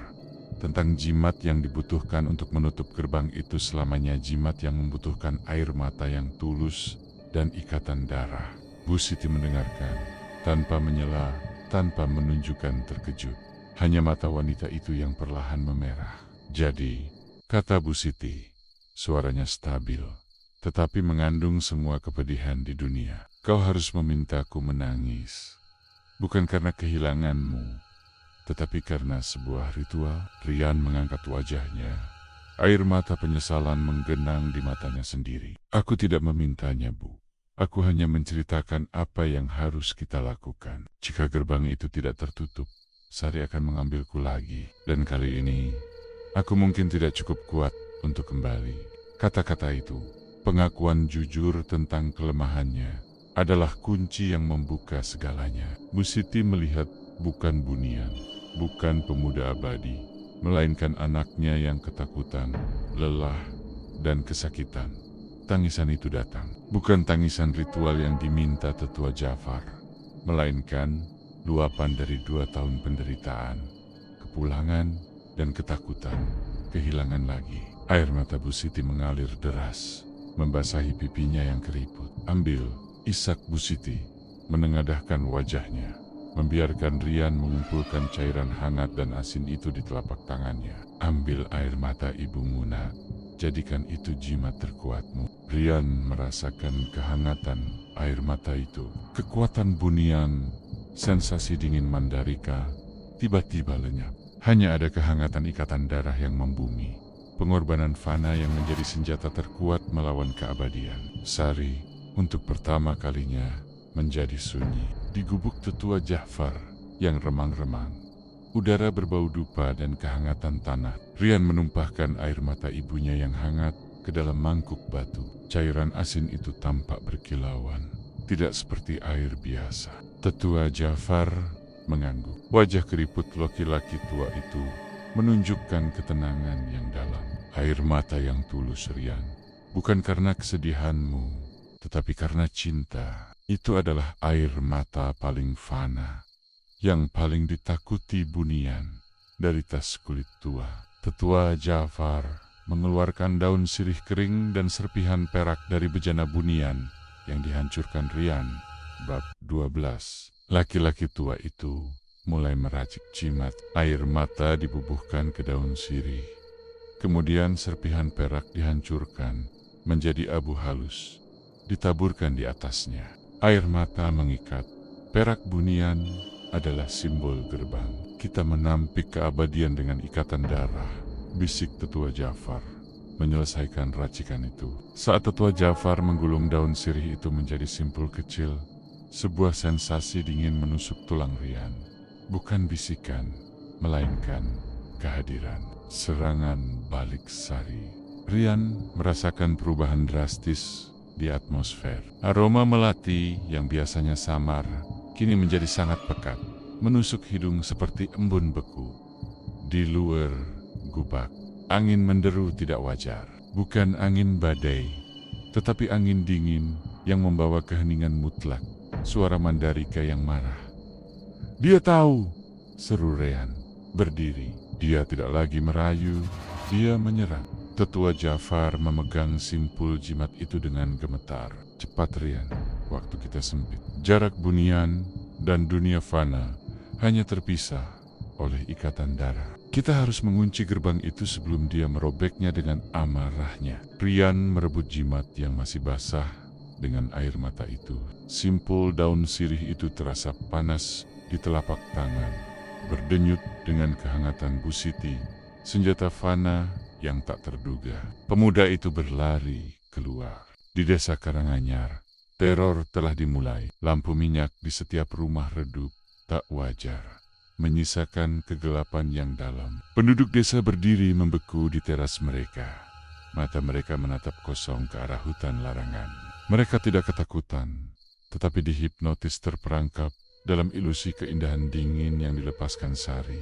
tentang jimat yang dibutuhkan untuk menutup gerbang itu selamanya, jimat yang membutuhkan air mata yang tulus dan ikatan darah. Bu Siti mendengarkan tanpa menyela, tanpa menunjukkan terkejut. Hanya mata wanita itu yang perlahan memerah. "Jadi," kata Bu Siti, suaranya stabil, tetapi mengandung semua kepedihan di dunia, "kau harus memintaku menangis. Bukan karena kehilanganmu, tetapi karena sebuah ritual." Rian mengangkat wajahnya. Air mata penyesalan menggenang di matanya sendiri. "Aku tidak memintanya, Bu. Aku hanya menceritakan apa yang harus kita lakukan. Jika gerbang itu tidak tertutup, Sari akan mengambilku lagi. Dan kali ini, aku mungkin tidak cukup kuat untuk kembali." Kata-kata itu, pengakuan jujur tentang kelemahannya, adalah kunci yang membuka segalanya. Bu Siti melihat bukan Bunian, bukan pemuda abadi, melainkan anaknya yang ketakutan, lelah, dan kesakitan. Tangisan itu datang, bukan tangisan ritual yang diminta tetua Ja'far, melainkan luapan dari 2 tahun penderitaan, kepulangan, dan ketakutan, kehilangan lagi. Air mata Bu Siti mengalir deras, membasahi pipinya yang keriput. "Ambil," isak Bu Siti, menengadahkan wajahnya, membiarkan Rian mengumpulkan cairan hangat dan asin itu di telapak tangannya. "Ambil air mata ibumu, Nak. Jadikan itu jimat terkuatmu." Rian merasakan kehangatan air mata itu, kekuatan Bunian, sensasi dingin Mandalika, tiba-tiba lenyap. Hanya ada kehangatan ikatan darah yang membumi, pengorbanan fana yang menjadi senjata terkuat melawan keabadian. Sari, untuk pertama kalinya, menjadi sunyi. Di gubuk tetua Ja'far yang remang-remang, udara berbau dupa dan kehangatan tanah. Rian menumpahkan air mata ibunya yang hangat ke dalam mangkuk batu. Cairan asin itu tampak berkilauan, tidak seperti air biasa. Tetua Ja'far mengangguk. Wajah keriput laki-laki tua itu menunjukkan ketenangan yang dalam. "Air mata yang tulus, Rian, bukan karena kesedihanmu, tetapi karena cinta. Itu adalah air mata paling fana, yang paling ditakuti Bunian dari tas kulit tua." Tetua Ja'far mengeluarkan daun sirih kering dan serpihan perak dari bejana Bunian yang dihancurkan Rian. Bab 12. Laki-laki tua itu mulai meracik jimat. Air mata dibubuhkan ke daun sirih. Kemudian serpihan perak dihancurkan menjadi abu halus, ditaburkan di atasnya. Air mata mengikat. Perak Bunian adalah simbol gerbang. "Kita menampik keabadian dengan ikatan darah," bisik tetua Ja'far, menyelesaikan racikan itu. Saat tetua Ja'far menggulung daun sirih itu menjadi simpul kecil, sebuah sensasi dingin menusuk tulang Rian. Bukan bisikan, melainkan kehadiran. Serangan balik Sari. Rian merasakan perubahan drastis di atmosfer. Aroma melati yang biasanya samar, kini menjadi sangat pekat, menusuk hidung seperti embun beku. Di luar gubak, angin menderu tidak wajar. Bukan angin badai, tetapi angin dingin yang membawa keheningan mutlak. Suara Mandalika yang marah. "Dia tahu!" seru Rian, berdiri. Dia tidak lagi merayu, dia menyerang. Tetua Jafar memegang simpul jimat itu dengan gemetar. Cepat Rian, waktu kita sempit. Jarak bunian dan dunia fana hanya terpisah oleh ikatan darah. Kita harus mengunci gerbang itu sebelum dia merobeknya dengan amarahnya. Rian merebut jimat yang masih basah dengan air mata itu. Simpul daun sirih itu terasa panas di telapak tangan, berdenyut dengan kehangatan Bu Siti, senjata fana yang tak terduga. Pemuda itu berlari keluar. Di desa Karanganyar, teror telah dimulai. Lampu minyak di setiap rumah redup, tak wajar, menyisakan kegelapan yang dalam. Penduduk desa berdiri membeku di teras mereka. Mata mereka menatap kosong ke arah hutan larangan. Mereka tidak ketakutan, tetapi dihipnotis terperangkap dalam ilusi keindahan dingin yang dilepaskan Sari.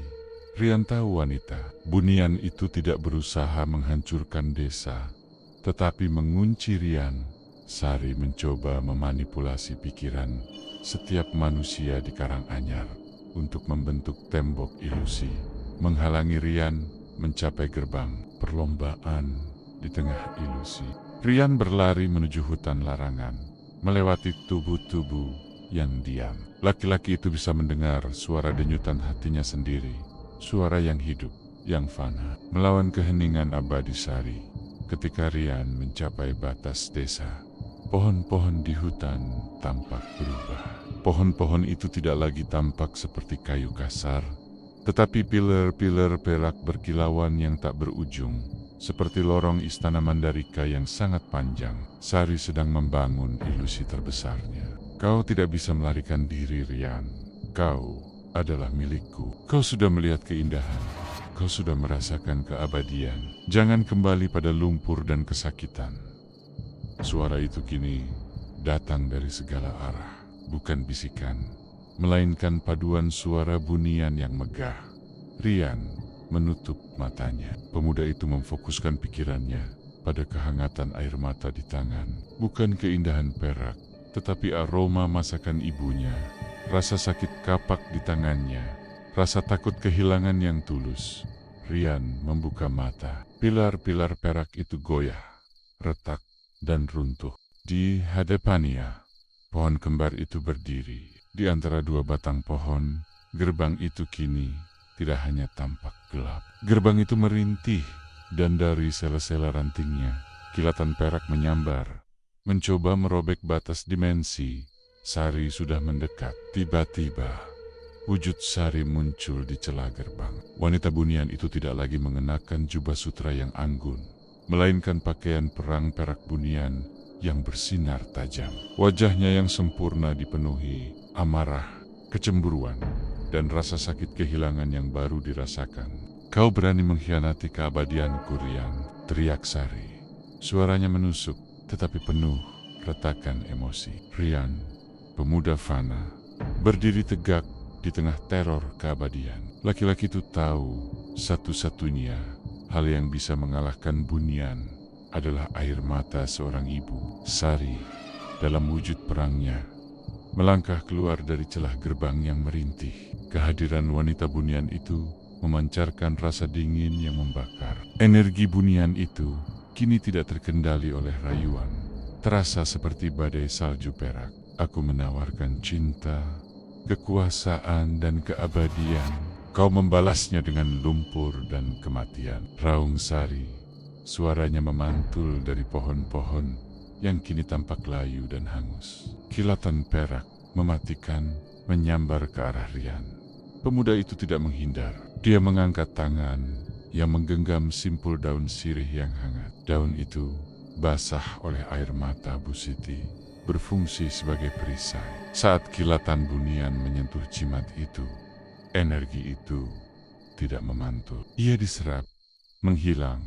Rian tahu wanita, bunian itu tidak berusaha menghancurkan desa, tetapi mengunci Rian. Sari mencoba memanipulasi pikiran setiap manusia di Karanganyar untuk membentuk tembok ilusi, menghalangi Rian mencapai gerbang. Perlombaan di tengah ilusi. Rian berlari menuju hutan larangan, melewati tubuh-tubuh yang diam. Laki-laki itu bisa mendengar suara denyutan hatinya sendiri, suara yang hidup, yang fana, melawan keheningan abadi Sari. Ketika Rian mencapai batas desa, pohon-pohon di hutan tampak berubah. Pohon-pohon itu tidak lagi tampak seperti kayu kasar, tetapi pilar-pilar perak berkilauan yang tak berujung, seperti lorong istana Mandarika yang sangat panjang. Sari sedang membangun ilusi terbesarnya. Kau tidak bisa melarikan diri, Rian. Kau adalah milikku. Kau sudah melihat keindahan. Kau sudah merasakan keabadian. Jangan kembali pada lumpur dan kesakitan. Suara itu kini datang dari segala arah. Bukan bisikan, melainkan paduan suara bunian yang megah. Rian menutup matanya. Pemuda itu memfokuskan pikirannya pada kehangatan air mata di tangan. Bukan keindahan perak, tetapi aroma masakan ibunya. Rasa sakit kapak di tangannya. Rasa takut kehilangan yang tulus. Rian membuka mata. Pilar-pilar perak itu goyah, retak, dan runtuh. Di hadapannya, pohon kembar itu berdiri. Di antara dua batang pohon, gerbang itu kini tidak hanya tampak gelap. Gerbang itu merintih, dan dari sela-sela rantingnya, kilatan perak menyambar, mencoba merobek batas dimensi. Sari sudah mendekat. Tiba-tiba, wujud Sari muncul di celah gerbang. Wanita bunian itu tidak lagi mengenakan jubah sutra yang anggun, melainkan pakaian perang perak bunian yang bersinar tajam. Wajahnya yang sempurna dipenuhi amarah, kecemburuan, dan rasa sakit kehilangan yang baru dirasakan. Kau berani mengkhianati keabadianku, Rian, teriak Sari. Suaranya menusuk, tetapi penuh retakan emosi. Rian, pemuda fana, berdiri tegak di tengah teror keabadian. Laki-laki itu tahu satu-satunya hal yang bisa mengalahkan bunian adalah air mata seorang ibu. Sari, dalam wujud perangnya, melangkah keluar dari celah gerbang yang merintih. Kehadiran wanita bunian itu memancarkan rasa dingin yang membakar. Energi bunian itu kini tidak terkendali oleh rayuan. Terasa seperti badai salju perak. Aku menawarkan cinta, kekuasaan, dan keabadian. Kau membalasnya dengan lumpur dan kematian. Raung Sari, suaranya memantul dari pohon-pohon yang kini tampak layu dan hangus. Kilatan perak mematikan menyambar ke arah Rian. Pemuda itu tidak menghindar. Dia mengangkat tangan yang menggenggam simpul daun sirih yang hangat. Daun itu basah oleh air mata Bu Siti, berfungsi sebagai perisai. Saat kilatan bunian menyentuh jimat itu, energi itu tidak memantul. Ia diserap, menghilang,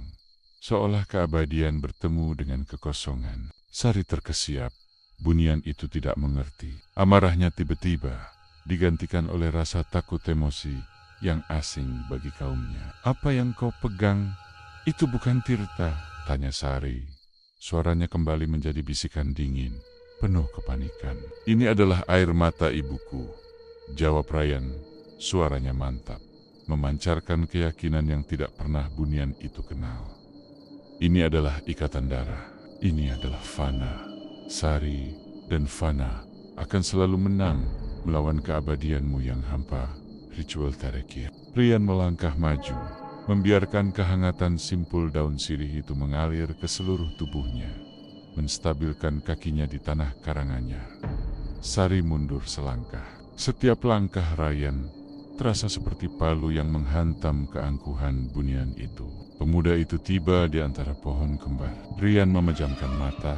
seolah keabadian bertemu dengan kekosongan. Sari terkesiap. Bunian itu tidak mengerti. Amarahnya tiba-tiba digantikan oleh rasa takut emosi yang asing bagi kaumnya. Apa yang kau pegang itu bukan Tirta, tanya Sari. Suaranya kembali menjadi bisikan dingin, penuh kepanikan. Ini adalah air mata ibuku, jawab Rian. Suaranya mantap. memancarkan keyakinan yang tidak pernah bunian itu kenal. Ini adalah ikatan darah, ini adalah Fana. Sari dan Fana akan selalu menang melawan keabadianmu yang hampa. Ritual terakhir. Rian melangkah maju, membiarkan kehangatan simpul daun sirih itu mengalir ke seluruh tubuhnya, menstabilkan kakinya di tanah Karanganyar. Sari mundur selangkah. Setiap langkah Rian terasa seperti palu yang menghantam keangkuhan bunian itu. Pemuda itu tiba di antara pohon kembar. Rian memejamkan mata,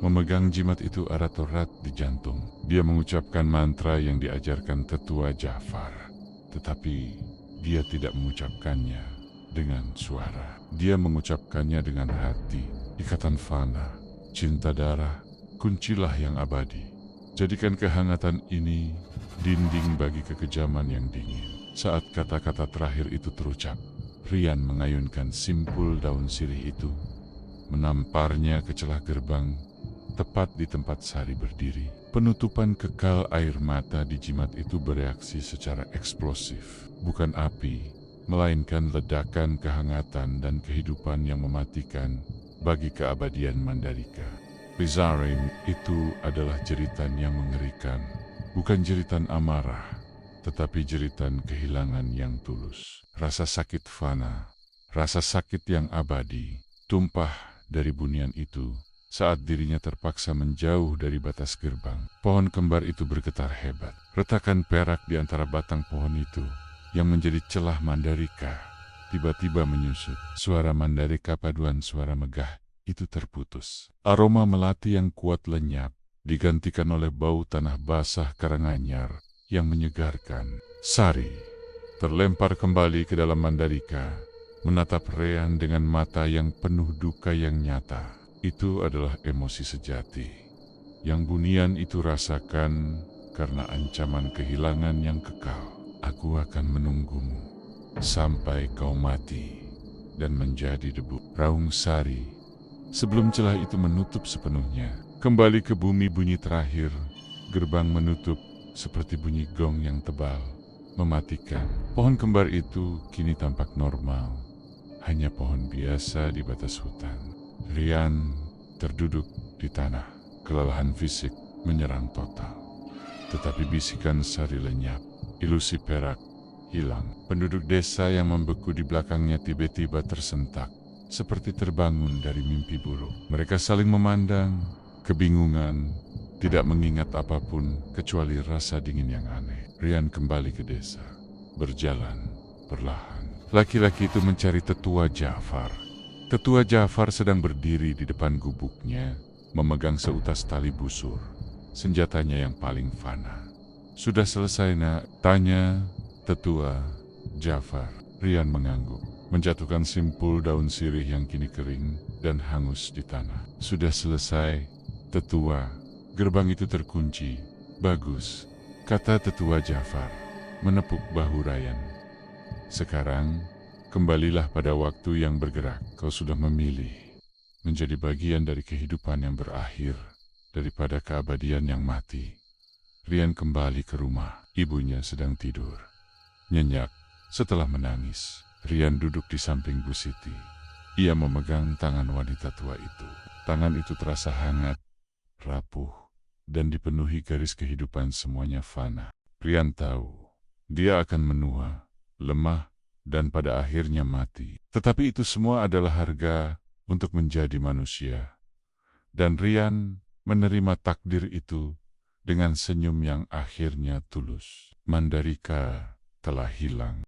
memegang jimat itu erat-erat di jantung. Dia mengucapkan mantra yang diajarkan tetua Jafar. Tetapi dia tidak mengucapkannya dengan suara. Dia mengucapkannya dengan hati. Ikatan Fana, cinta darah, kuncilah yang abadi. Jadikan kehangatan ini dinding bagi kekejaman yang dingin. Saat kata-kata terakhir itu terucap, Rian mengayunkan simpul daun sirih itu, menamparnya ke celah gerbang, tepat di tempat Sari berdiri. Penutupan kekal air mata di jimat itu bereaksi secara eksplosif. Bukan api, melainkan ledakan kehangatan dan kehidupan yang mematikan bagi keabadian Mandalika. Rizarin itu adalah jeritan yang mengerikan. Bukan jeritan amarah, tetapi jeritan kehilangan yang tulus. Rasa sakit Fana, rasa sakit yang abadi, tumpah dari bunian itu saat dirinya terpaksa menjauh dari batas gerbang. Pohon kembar itu bergetar hebat. Retakan perak di antara batang pohon itu yang menjadi celah Mandalika tiba-tiba menyusut. Suara Mandalika paduan suara megah itu terputus. Aroma melati yang kuat lenyap, digantikan oleh bau tanah basah Karanganyar yang menyegarkan. Sari terlempar kembali ke dalam Mandalika, menatap Rian dengan mata yang penuh duka yang nyata. Itu adalah emosi sejati yang bunian itu rasakan karena ancaman kehilangan yang kekal. Aku akan menunggumu sampai kau mati dan menjadi debu. Raung Sari sebelum celah itu menutup sepenuhnya. Kembali ke bumi bunyi terakhir, gerbang menutup seperti bunyi gong yang tebal, mematikan. Pohon kembar itu kini tampak normal, hanya pohon biasa di batas hutan. Rian terduduk di tanah, kelelahan fisik menyerang total. Tetapi bisikan Sari lenyap, ilusi perak hilang. Penduduk desa yang membeku di belakangnya tiba-tiba tersentak, seperti terbangun dari mimpi buruk. Mereka saling memandang, kebingungan, tidak mengingat apapun kecuali rasa dingin yang aneh. Rian kembali ke desa, berjalan perlahan. Laki-laki itu mencari tetua Jafar. Tetua Jafar sedang berdiri di depan gubuknya, memegang seutas tali busur, senjatanya yang paling fana. Sudah selesai nak? Tanya tetua Jafar. Rian mengangguk, menjatuhkan simpul daun sirih yang kini kering dan hangus di tanah. Sudah selesai, tetua. Gerbang itu terkunci. Bagus, kata tetua Jafar, menepuk bahu Rian. Sekarang, kembalilah pada waktu yang bergerak. Kau sudah memilih menjadi bagian dari kehidupan yang berakhir daripada keabadian yang mati. Rian kembali ke rumah. Ibunya sedang tidur nyenyak setelah menangis. Rian duduk di samping Bu Siti. Ia memegang tangan wanita tua itu. Tangan itu terasa hangat, rapuh, dan dipenuhi garis kehidupan semuanya fana. Rian tahu dia akan menua, lemah, dan pada akhirnya mati. Tetapi itu semua adalah harga untuk menjadi manusia. Dan Rian menerima takdir itu dengan senyum yang akhirnya tulus. Mandalika telah hilang.